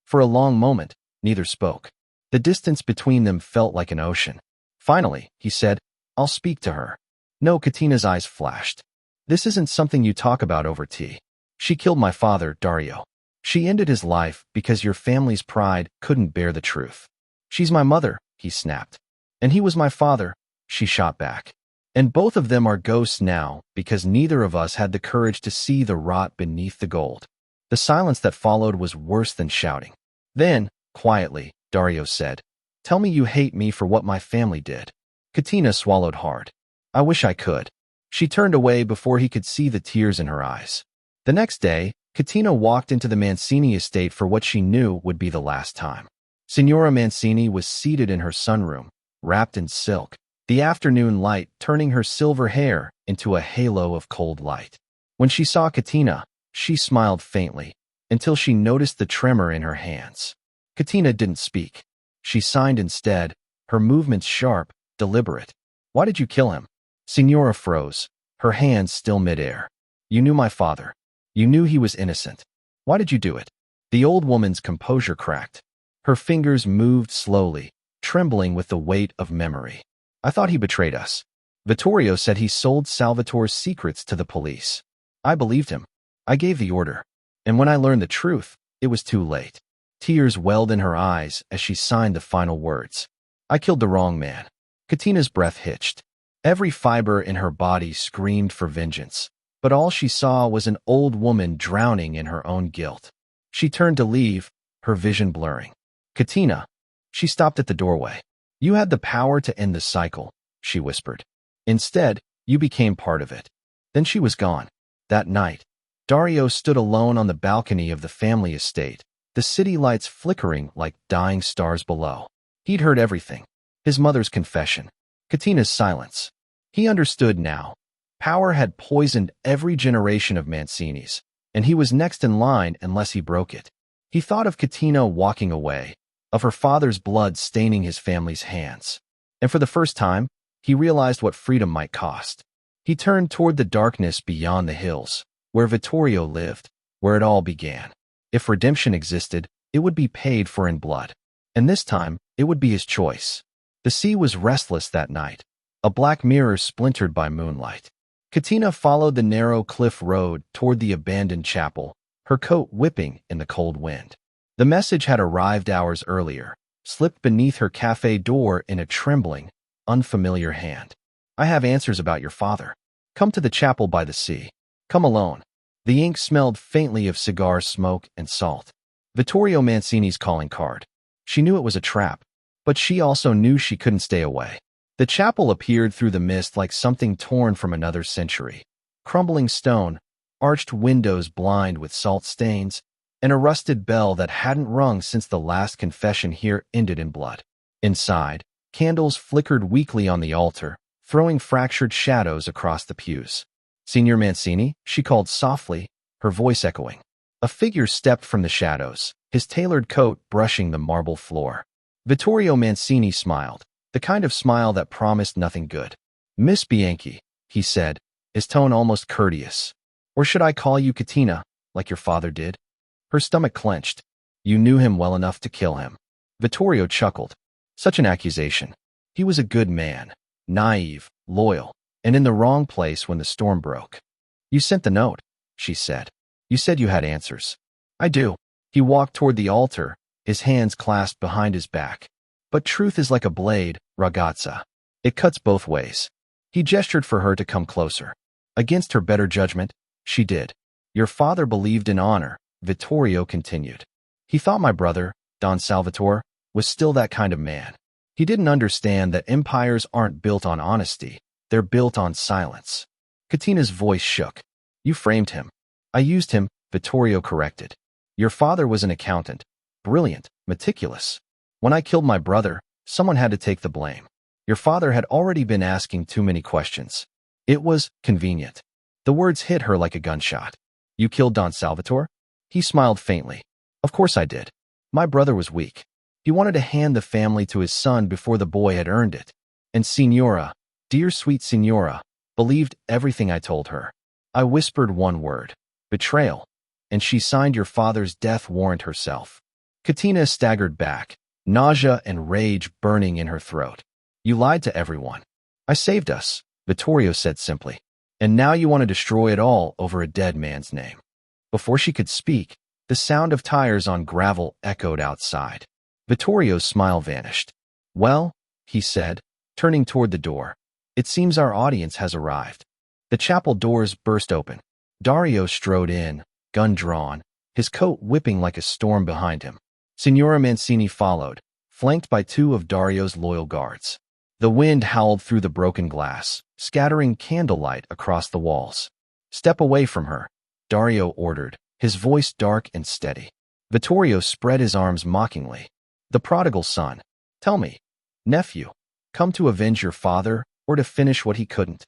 For a long moment, neither spoke. The distance between them felt like an ocean. Finally, he said, "I'll speak to her." "No," Katina's eyes flashed. "This isn't something you talk about over tea. She killed my father, Dario. She ended his life because your family's pride couldn't bear the truth." "She's my mother," he snapped. "And he was my father," she shot back. "And both of them are ghosts now because neither of us had the courage to see the rot beneath the gold." The silence that followed was worse than shouting. Then, quietly, Dario said, "Tell me you hate me for what my family did." Katina swallowed hard. "I wish I could." She turned away before he could see the tears in her eyes. The next day, Katina walked into the Mancini estate for what she knew would be the last time. Signora Mancini was seated in her sunroom, wrapped in silk, the afternoon light turning her silver hair into a halo of cold light. When she saw Katina, she smiled faintly, until she noticed the tremor in her hands. Katina didn't speak. She signed instead, her movements sharp, deliberate. "Why did you kill him?" Signora froze, her hands still midair. "You knew my father. You knew he was innocent. Why did you do it?" The old woman's composure cracked. Her fingers moved slowly, trembling with the weight of memory. "I thought he betrayed us. Vittorio said he sold Salvatore's secrets to the police. I believed him. I gave the order. And when I learned the truth, it was too late." Tears welled in her eyes as she signed the final words. "I killed the wrong man." Katina's breath hitched. Every fiber in her body screamed for vengeance. But all she saw was an old woman drowning in her own guilt. She turned to leave, her vision blurring. "Katina." She stopped at the doorway. "You had the power to end the cycle," she whispered. "Instead, you became part of it." Then she was gone. That night, Dario stood alone on the balcony of the family estate, the city lights flickering like dying stars below. He'd heard everything. His mother's confession. Katina's silence. He understood now. Power had poisoned every generation of Mancini's, and he was next in line unless he broke it. He thought of Katina walking away, of her father's blood staining his family's hands. And for the first time, he realized what freedom might cost. He turned toward the darkness beyond the hills, where Vittorio lived, where it all began. If redemption existed, it would be paid for in blood. And this time, it would be his choice. The sea was restless that night, a black mirror splintered by moonlight. Katina followed the narrow cliff road toward the abandoned chapel, her coat whipping in the cold wind. The message had arrived hours earlier, slipped beneath her cafe door in a trembling, unfamiliar hand. I have answers about your father. Come to the chapel by the sea. Come alone. The ink smelled faintly of cigar smoke and salt. Vittorio Mancini's calling card. She knew it was a trap, but she also knew she couldn't stay away. The chapel appeared through the mist like something torn from another century. Crumbling stone, arched windows blind with salt stains, and a rusted bell that hadn't rung since the last confession here ended in blood. Inside, candles flickered weakly on the altar, throwing fractured shadows across the pews. Signor Mancini, she called softly, her voice echoing. A figure stepped from the shadows, his tailored coat brushing the marble floor. Vittorio Mancini smiled, the kind of smile that promised nothing good. Miss Bianchi, he said, his tone almost courteous. Or should I call you Katina, like your father did? Her stomach clenched. You knew him well enough to kill him. Vittorio chuckled. Such an accusation. He was a good man, naive, loyal, and in the wrong place when the storm broke. You sent the note, she said. You said you had answers. I do. He walked toward the altar, his hands clasped behind his back. But truth is like a blade, ragazza. It cuts both ways. He gestured for her to come closer. Against her better judgment, she did. Your father believed in honor, Vittorio continued. He thought my brother, Don Salvatore, was still that kind of man. He didn't understand that empires aren't built on honesty, they're built on silence. Katina's voice shook. You framed him. I used him, Vittorio corrected. Your father was an accountant. Brilliant, meticulous. When I killed my brother, someone had to take the blame. Your father had already been asking too many questions. It was convenient. The words hit her like a gunshot. You killed Don Salvatore? He smiled faintly. Of course I did. My brother was weak. He wanted to hand the family to his son before the boy had earned it. And Signora, dear sweet Signora, believed everything I told her. I whispered one word. Betrayal. And she signed your father's death warrant herself. Katina staggered back, nausea and rage burning in her throat. You lied to everyone. I saved us, Vittorio said simply. And now you want to destroy it all over a dead man's name. Before she could speak, the sound of tires on gravel echoed outside. Vittorio's smile vanished. Well, he said, turning toward the door, it seems our audience has arrived. The chapel doors burst open. Dario strode in, gun drawn, his coat whipping like a storm behind him. Signora Mancini followed, flanked by two of Dario's loyal guards. The wind howled through the broken glass, scattering candlelight across the walls. Step away from her, Dario ordered, his voice dark and steady. Vittorio spread his arms mockingly. The prodigal son. Tell me, nephew, come to avenge your father or to finish what he couldn't?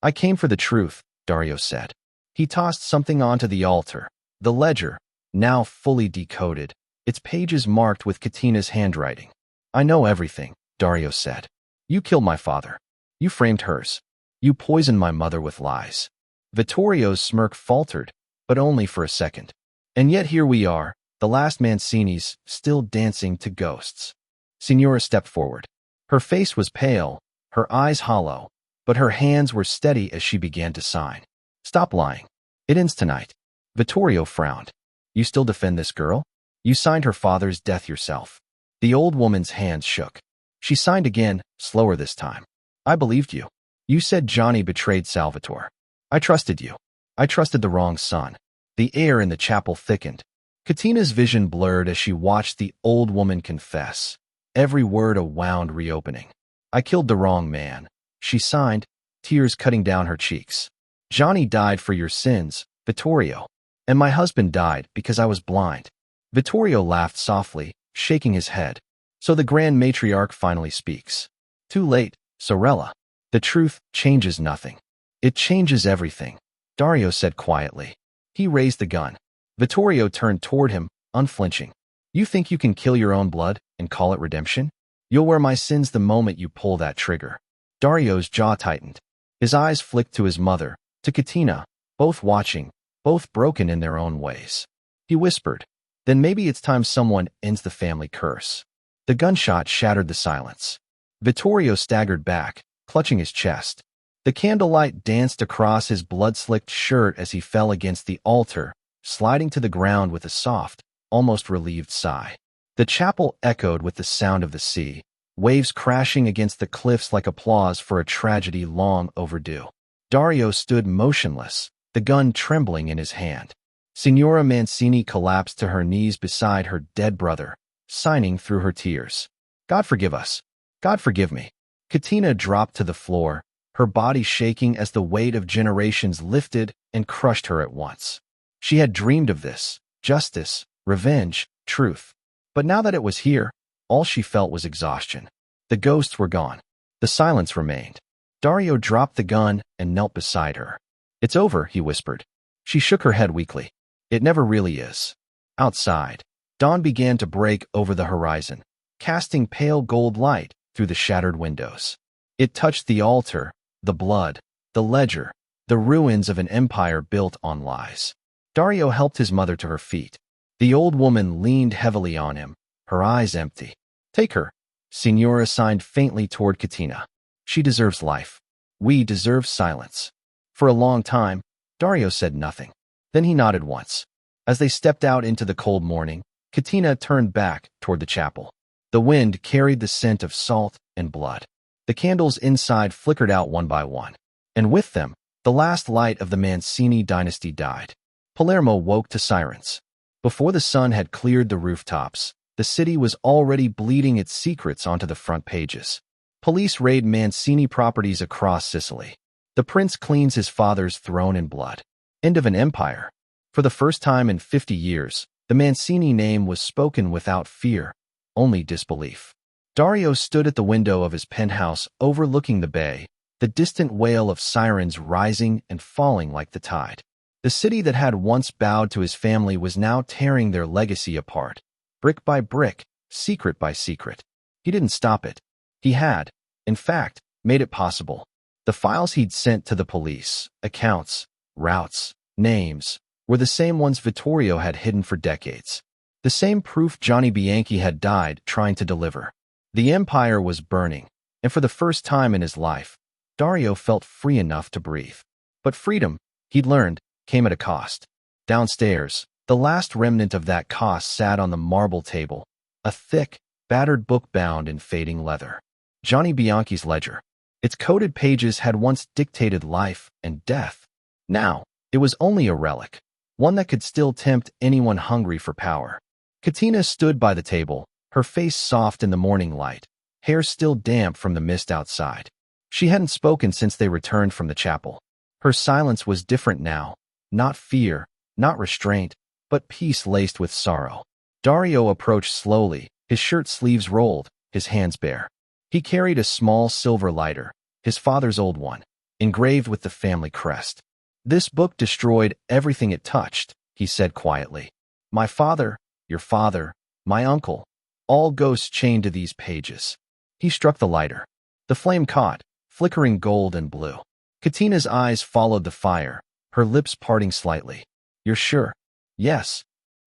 I came for the truth, Dario said. He tossed something onto the altar. The ledger, now fully decoded, its pages marked with Katina's handwriting. I know everything, Dario said. You killed my father. You framed hers. You poisoned my mother with lies. Vittorio's smirk faltered, but only for a second. And yet here we are, the last Mancini's, still dancing to ghosts. Signora stepped forward. Her face was pale, her eyes hollow, but her hands were steady as she began to sign. Stop lying. It ends tonight. Vittorio frowned. You still defend this girl? You signed her father's death yourself. The old woman's hands shook. She signed again, slower this time. I believed you. You said Johnny betrayed Salvatore. I trusted you. I trusted the wrong son. The air in the chapel thickened. Katina's vision blurred as she watched the old woman confess, every word a wound reopening. I killed the wrong man, she signed, tears cutting down her cheeks. Johnny died for your sins, Vittorio. And my husband died because I was blind. Vittorio laughed softly, shaking his head. So the grand matriarch finally speaks. Too late, Sorella. The truth changes nothing. It changes everything, Dario said quietly. He raised the gun. Vittorio turned toward him, unflinching. You think you can kill your own blood and call it redemption? You'll wear my sins the moment you pull that trigger. Dario's jaw tightened. His eyes flicked to his mother, to Katina, both watching, both broken in their own ways. He whispered, then maybe it's time someone ends the family curse. The gunshot shattered the silence. Vittorio staggered back, clutching his chest. The candlelight danced across his blood-slicked shirt as he fell against the altar, sliding to the ground with a soft, almost relieved sigh. The chapel echoed with the sound of the sea, waves crashing against the cliffs like applause for a tragedy long overdue. Dario stood motionless, the gun trembling in his hand. Signora Mancini collapsed to her knees beside her dead brother, signing through her tears. God forgive us. God forgive me. Katina dropped to the floor, her body shaking as the weight of generations lifted and crushed her at once. She had dreamed of this, justice, revenge, truth. But now that it was here, all she felt was exhaustion. The ghosts were gone. The silence remained. Dario dropped the gun and knelt beside her. It's over, he whispered. She shook her head weakly. It never really is. Outside, dawn began to break over the horizon, casting pale gold light through the shattered windows. It touched the altar, the blood, the ledger, the ruins of an empire built on lies. Dario helped his mother to her feet. The old woman leaned heavily on him, her eyes empty. Take her. Signora signed faintly toward Katina. She deserves life. We deserve silence. For a long time, Dario said nothing. Then he nodded once. As they stepped out into the cold morning, Katina turned back toward the chapel. The wind carried the scent of salt and blood. The candles inside flickered out one by one. And with them, the last light of the Mancini dynasty died. Palermo woke to sirens. Before the sun had cleared the rooftops, the city was already bleeding its secrets onto the front pages. Police raid Mancini properties across Sicily. The prince cleans his father's throne in blood. End of an empire. For the first time in 50 years, the Mancini name was spoken without fear, only disbelief. Dario stood at the window of his penthouse overlooking the bay, the distant wail of sirens rising and falling like the tide. The city that had once bowed to his family was now tearing their legacy apart, brick by brick, secret by secret. He didn't stop it. He had, in fact, made it possible. The files he'd sent to the police, accounts, routes, names, were the same ones Vittorio had hidden for decades. The same proof Johnny Bianchi had died trying to deliver. The empire was burning, and for the first time in his life, Dario felt free enough to breathe. But freedom, he'd learned, came at a cost. Downstairs, the last remnant of that cost sat on the marble table, a thick, battered book bound in fading leather. Johnny Bianchi's ledger. Its coded pages had once dictated life and death. Now, it was only a relic, one that could still tempt anyone hungry for power. Katina stood by the table, her face soft in the morning light, hair still damp from the mist outside. She hadn't spoken since they returned from the chapel. Her silence was different now, not fear, not restraint, but peace laced with sorrow. Dario approached slowly, his shirt sleeves rolled, his hands bare. He carried a small silver lighter, his father's old one, engraved with the family crest. This book destroyed everything it touched, he said quietly. My father, your father, my uncle, all ghosts chained to these pages. He struck the lighter. The flame caught, flickering gold and blue. Katina's eyes followed the fire, her lips parting slightly. You're sure? Yes.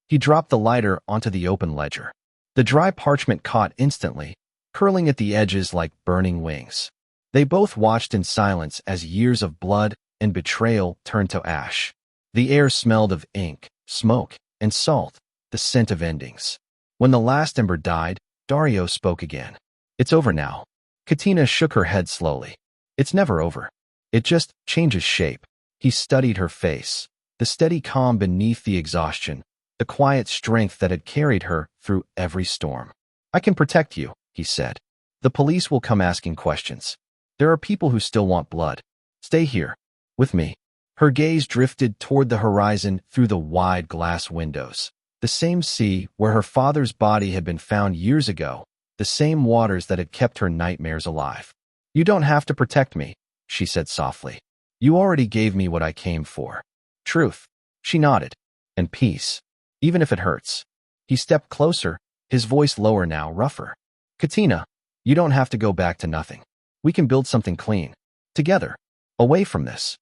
He dropped the lighter onto the open ledger. The dry parchment caught instantly, curling at the edges like burning wings. They both watched in silence as years of blood and betrayal turned to ash. The air smelled of ink, smoke, and salt, the scent of endings. When the last ember died, Dario spoke again. It's over now. Katina shook her head slowly. It's never over. It just changes shape. He studied her face, the steady calm beneath the exhaustion, the quiet strength that had carried her through every storm. I can protect you, he said. The police will come asking questions. There are people who still want blood. Stay here, with me. Her gaze drifted toward the horizon through the wide glass windows. The same sea where her father's body had been found years ago, the same waters that had kept her nightmares alive. You don't have to protect me, she said softly. You already gave me what I came for. Truth. She nodded. And peace. Even if it hurts. He stepped closer, his voice lower now, rougher. Katina, you don't have to go back to nothing. We can build something clean. Together. Away from this.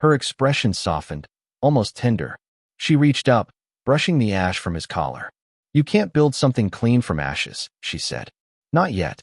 Her expression softened, almost tender. She reached up, brushing the ash from his collar. You can't build something clean from ashes, she said. Not yet.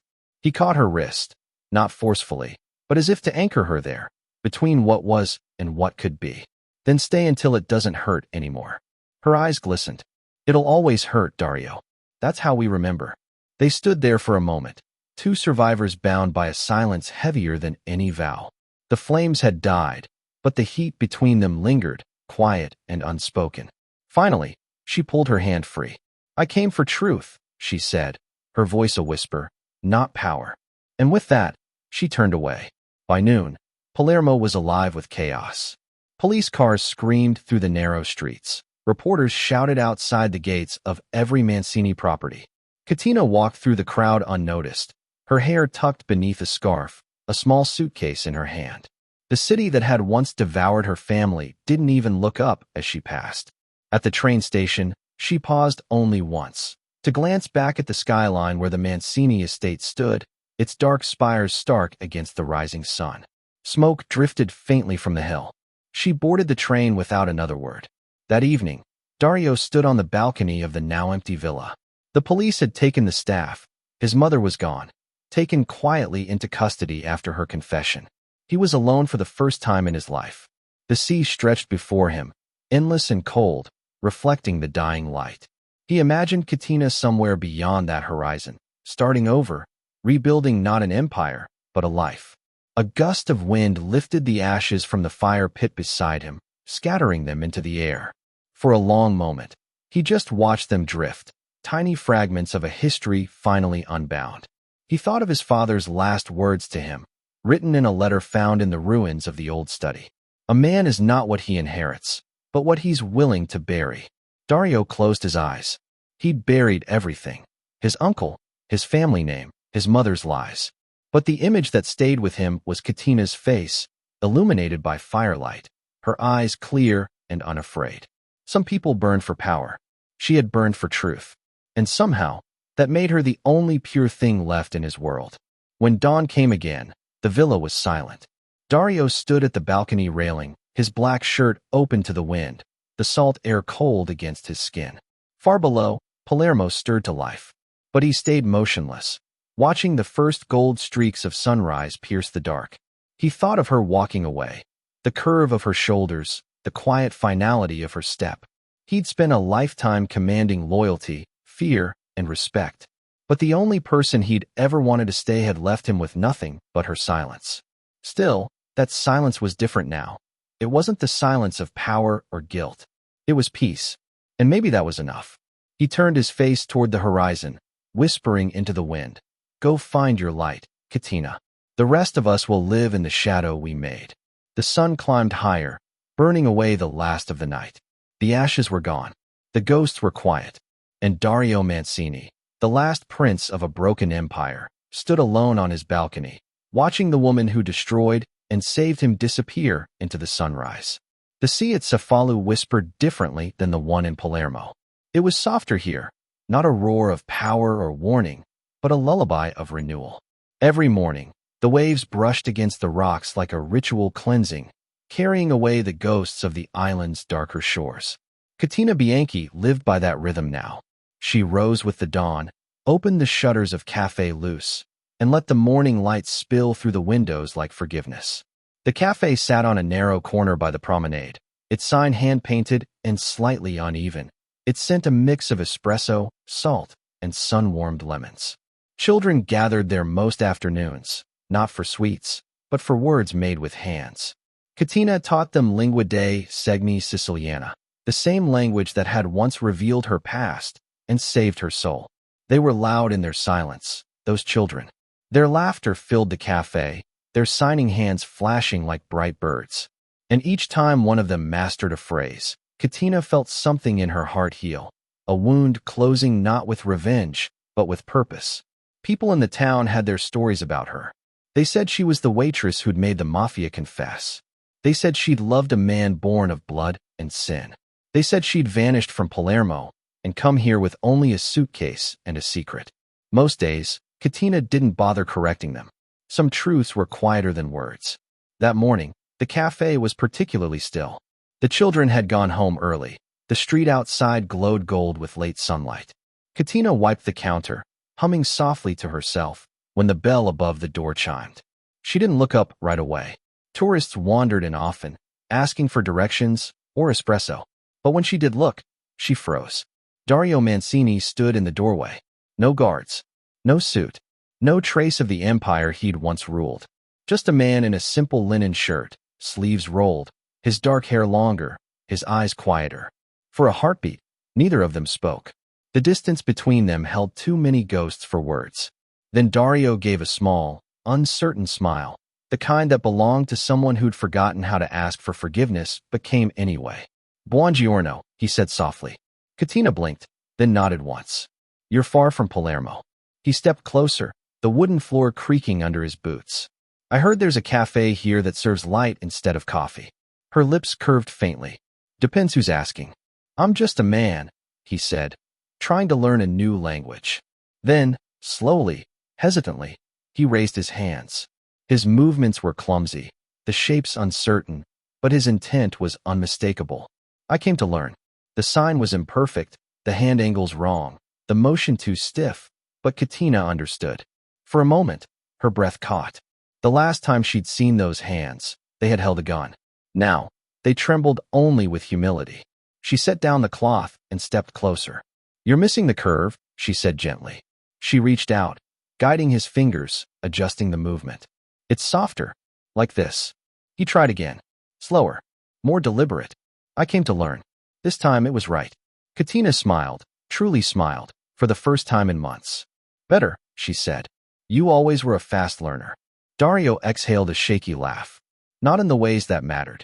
He caught her wrist, not forcefully, but as if to anchor her there, between what was and what could be. Then stay until it doesn't hurt anymore. Her eyes glistened. It'll always hurt, Dario. That's how we remember. They stood there for a moment, two survivors bound by a silence heavier than any vow. The flames had died, but the heat between them lingered, quiet and unspoken. Finally, she pulled her hand free. I came for truth, she said, her voice a whisper, not power. And with that, she turned away. By noon, Palermo was alive with chaos. Police cars screamed through the narrow streets. Reporters shouted outside the gates of every Mancini property. Katina walked through the crowd unnoticed, her hair tucked beneath a scarf, a small suitcase in her hand. The city that had once devoured her family didn't even look up as she passed. At the train station, she paused only once, to glance back at the skyline where the Mancini estate stood, its dark spires stark against the rising sun. Smoke drifted faintly from the hill. She boarded the train without another word. That evening, Dario stood on the balcony of the now-empty villa. The police had taken the staff. His mother was gone, taken quietly into custody after her confession. He was alone for the first time in his life. The sea stretched before him, endless and cold, reflecting the dying light. He imagined Katina somewhere beyond that horizon, starting over, rebuilding not an empire, but a life. A gust of wind lifted the ashes from the fire pit beside him, scattering them into the air. For a long moment, he just watched them drift, tiny fragments of a history finally unbound. He thought of his father's last words to him, written in a letter found in the ruins of the old study. A man is not what he inherits, but what he's willing to bury. Dario closed his eyes. He'd buried everything. His uncle, his family name, his mother's lies. But the image that stayed with him was Katina's face, illuminated by firelight, her eyes clear and unafraid. Some people burned for power. She had burned for truth. And somehow, that made her the only pure thing left in his world. When dawn came again, the villa was silent. Dario stood at the balcony railing, his black shirt open to the wind, the salt air cold against his skin. Far below, Palermo stirred to life. But he stayed motionless, watching the first gold streaks of sunrise pierce the dark. He thought of her walking away, the curve of her shoulders, the quiet finality of her step. He'd spent a lifetime commanding loyalty, fear, and respect. But the only person he'd ever wanted to stay had left him with nothing but her silence. Still, that silence was different now. It wasn't the silence of power or guilt. It was peace. And maybe that was enough. He turned his face toward the horizon, whispering into the wind, "Go find your light, Katina. The rest of us will live in the shadow we made." The sun climbed higher, burning away the last of the night. The ashes were gone. The ghosts were quiet. And Dario Mancini, the last prince of a broken empire, stood alone on his balcony, watching the woman who destroyed and saved him disappear into the sunrise. The sea at Cefalu whispered differently than the one in Palermo. It was softer here, not a roar of power or warning, but a lullaby of renewal. Every morning, the waves brushed against the rocks like a ritual cleansing, carrying away the ghosts of the island's darker shores. Katina Bianchi lived by that rhythm now. She rose with the dawn, opened the shutters of Café Luce, and let the morning light spill through the windows like forgiveness. The cafe sat on a narrow corner by the promenade, its sign hand-painted and slightly uneven. It sent a mix of espresso, salt, and sun-warmed lemons. Children gathered there most afternoons, not for sweets, but for words made with hands. Katina taught them Lingua dei Segni Siciliana, the same language that had once revealed her past and saved her soul. They were loud in their silence, those children. Their laughter filled the cafe, their signing hands flashing like bright birds. And each time one of them mastered a phrase, Katina felt something in her heart heal, a wound closing not with revenge, but with purpose. People in the town had their stories about her. They said she was the waitress who'd made the Mafia confess. They said she'd loved a man born of blood and sin. They said she'd vanished from Palermo and come here with only a suitcase and a secret. Most days, Katina didn't bother correcting them. Some truths were quieter than words. That morning, the cafe was particularly still. The children had gone home early. The street outside glowed gold with late sunlight. Katina wiped the counter, humming softly to herself, when the bell above the door chimed. She didn't look up right away. Tourists wandered in often, asking for directions or espresso. But when she did look, she froze. Dario Mancini stood in the doorway. No guards, no suit, no trace of the empire he'd once ruled. Just a man in a simple linen shirt, sleeves rolled, his dark hair longer, his eyes quieter. For a heartbeat, neither of them spoke. The distance between them held too many ghosts for words. Then Dario gave a small, uncertain smile, the kind that belonged to someone who'd forgotten how to ask for forgiveness but came anyway. Buongiorno, he said softly. Katina blinked, then nodded once. You're far from Palermo. He stepped closer, the wooden floor creaking under his boots. I heard there's a cafe here that serves light instead of coffee. Her lips curved faintly. Depends who's asking. I'm just a man, he said, trying to learn a new language. Then, slowly, hesitantly, he raised his hands. His movements were clumsy, the shapes uncertain, but his intent was unmistakable. I came to learn. The sign was imperfect, the hand angles wrong, the motion too stiff, but Katina understood. For a moment, her breath caught. The last time she'd seen those hands, they had held a gun. Now, they trembled only with humility. She set down the cloth and stepped closer. You're missing the curve, she said gently. She reached out, guiding his fingers, adjusting the movement. It's softer, like this. He tried again. Slower, more deliberate. I came to learn. This time it was right. Katina smiled, truly smiled, for the first time in months. Better, she said. You always were a fast learner. Dario exhaled a shaky laugh. Not in the ways that mattered.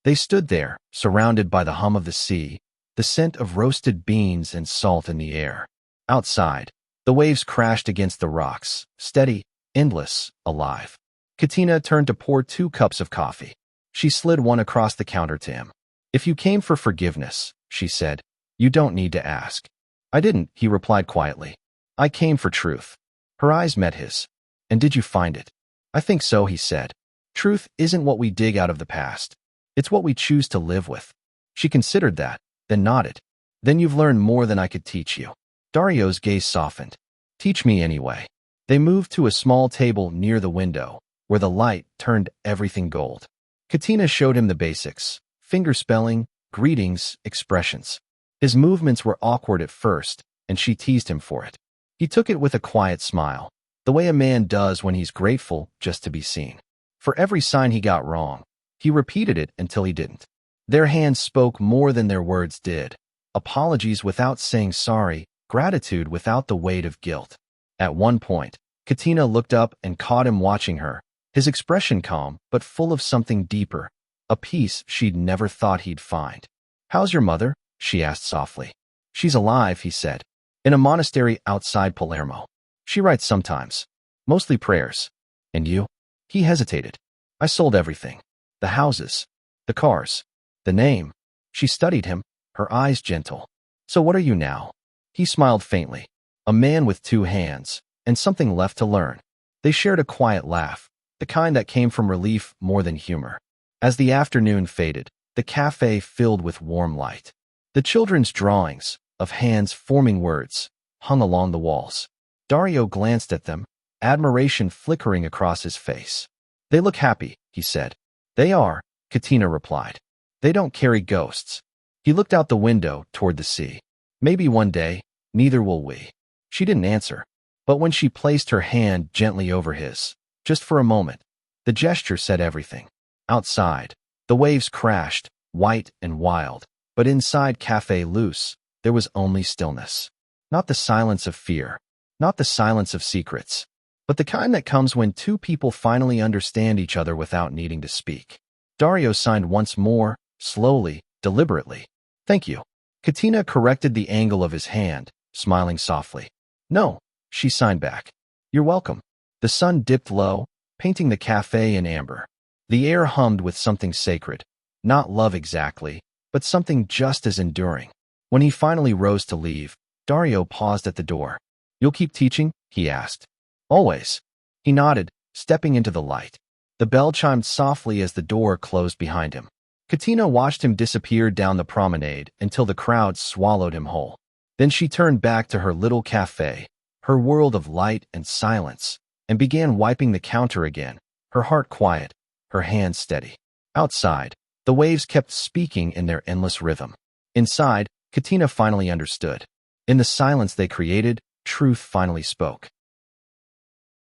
They stood there, surrounded by the hum of the sea, the scent of roasted beans and salt in the air. Outside, the waves crashed against the rocks, steady, endless, alive. Katina turned to pour 2 cups of coffee. She slid one across the counter to him. If you came for forgiveness, she said, you don't need to ask. I didn't, he replied quietly. I came for truth. Her eyes met his. And did you find it? I think so, he said. Truth isn't what we dig out of the past. It's what we choose to live with. She considered that, then nodded. Then you've learned more than I could teach you. Dario's gaze softened. Teach me anyway. They moved to a small table near the window, where the light turned everything gold. Katina showed him the basics. Finger spelling, greetings, expressions. His movements were awkward at first, and she teased him for it. He took it with a quiet smile, the way a man does when he's grateful just to be seen. For every sign he got wrong, he repeated it until he didn't. Their hands spoke more than their words did. Apologies without saying sorry, gratitude without the weight of guilt. At one point, Katina looked up and caught him watching her, his expression calm but full of something deeper, a peace she'd never thought he'd find. How's your mother? She asked softly. She's alive, he said, in a monastery outside Palermo. She writes sometimes, mostly prayers. And you? He hesitated. I sold everything. The houses, the cars, the name. She studied him, her eyes gentle. So what are you now? He smiled faintly. A man with 2 hands, and something left to learn. They shared a quiet laugh, the kind that came from relief more than humor. As the afternoon faded, the cafe filled with warm light. The children's drawings, of hands forming words, hung along the walls. Dario glanced at them, admiration flickering across his face. They look happy, he said. They are, Katina replied. They don't carry ghosts. He looked out the window toward the sea. Maybe one day, neither will we. She didn't answer, but when she placed her hand gently over his, just for a moment, the gesture said everything. Outside, the waves crashed, white and wild, but inside Café Luce, there was only stillness. Not the silence of fear, not the silence of secrets, but the kind that comes when 2 people finally understand each other without needing to speak. Dario signed once more, slowly, deliberately. Thank you. Katina corrected the angle of his hand, smiling softly. No, she signed back. You're welcome. The sun dipped low, painting the cafe in amber. The air hummed with something sacred, not love exactly, but something just as enduring. When he finally rose to leave, Dario paused at the door. You'll keep teaching? He asked. Always. He nodded, stepping into the light. The bell chimed softly as the door closed behind him. Katina watched him disappear down the promenade until the crowd swallowed him whole. Then she turned back to her little cafe, her world of light and silence, and began wiping the counter again, her heart quiet, her hands steady. Outside, the waves kept speaking in their endless rhythm. Inside, Katina finally understood. In the silence they created, truth finally spoke.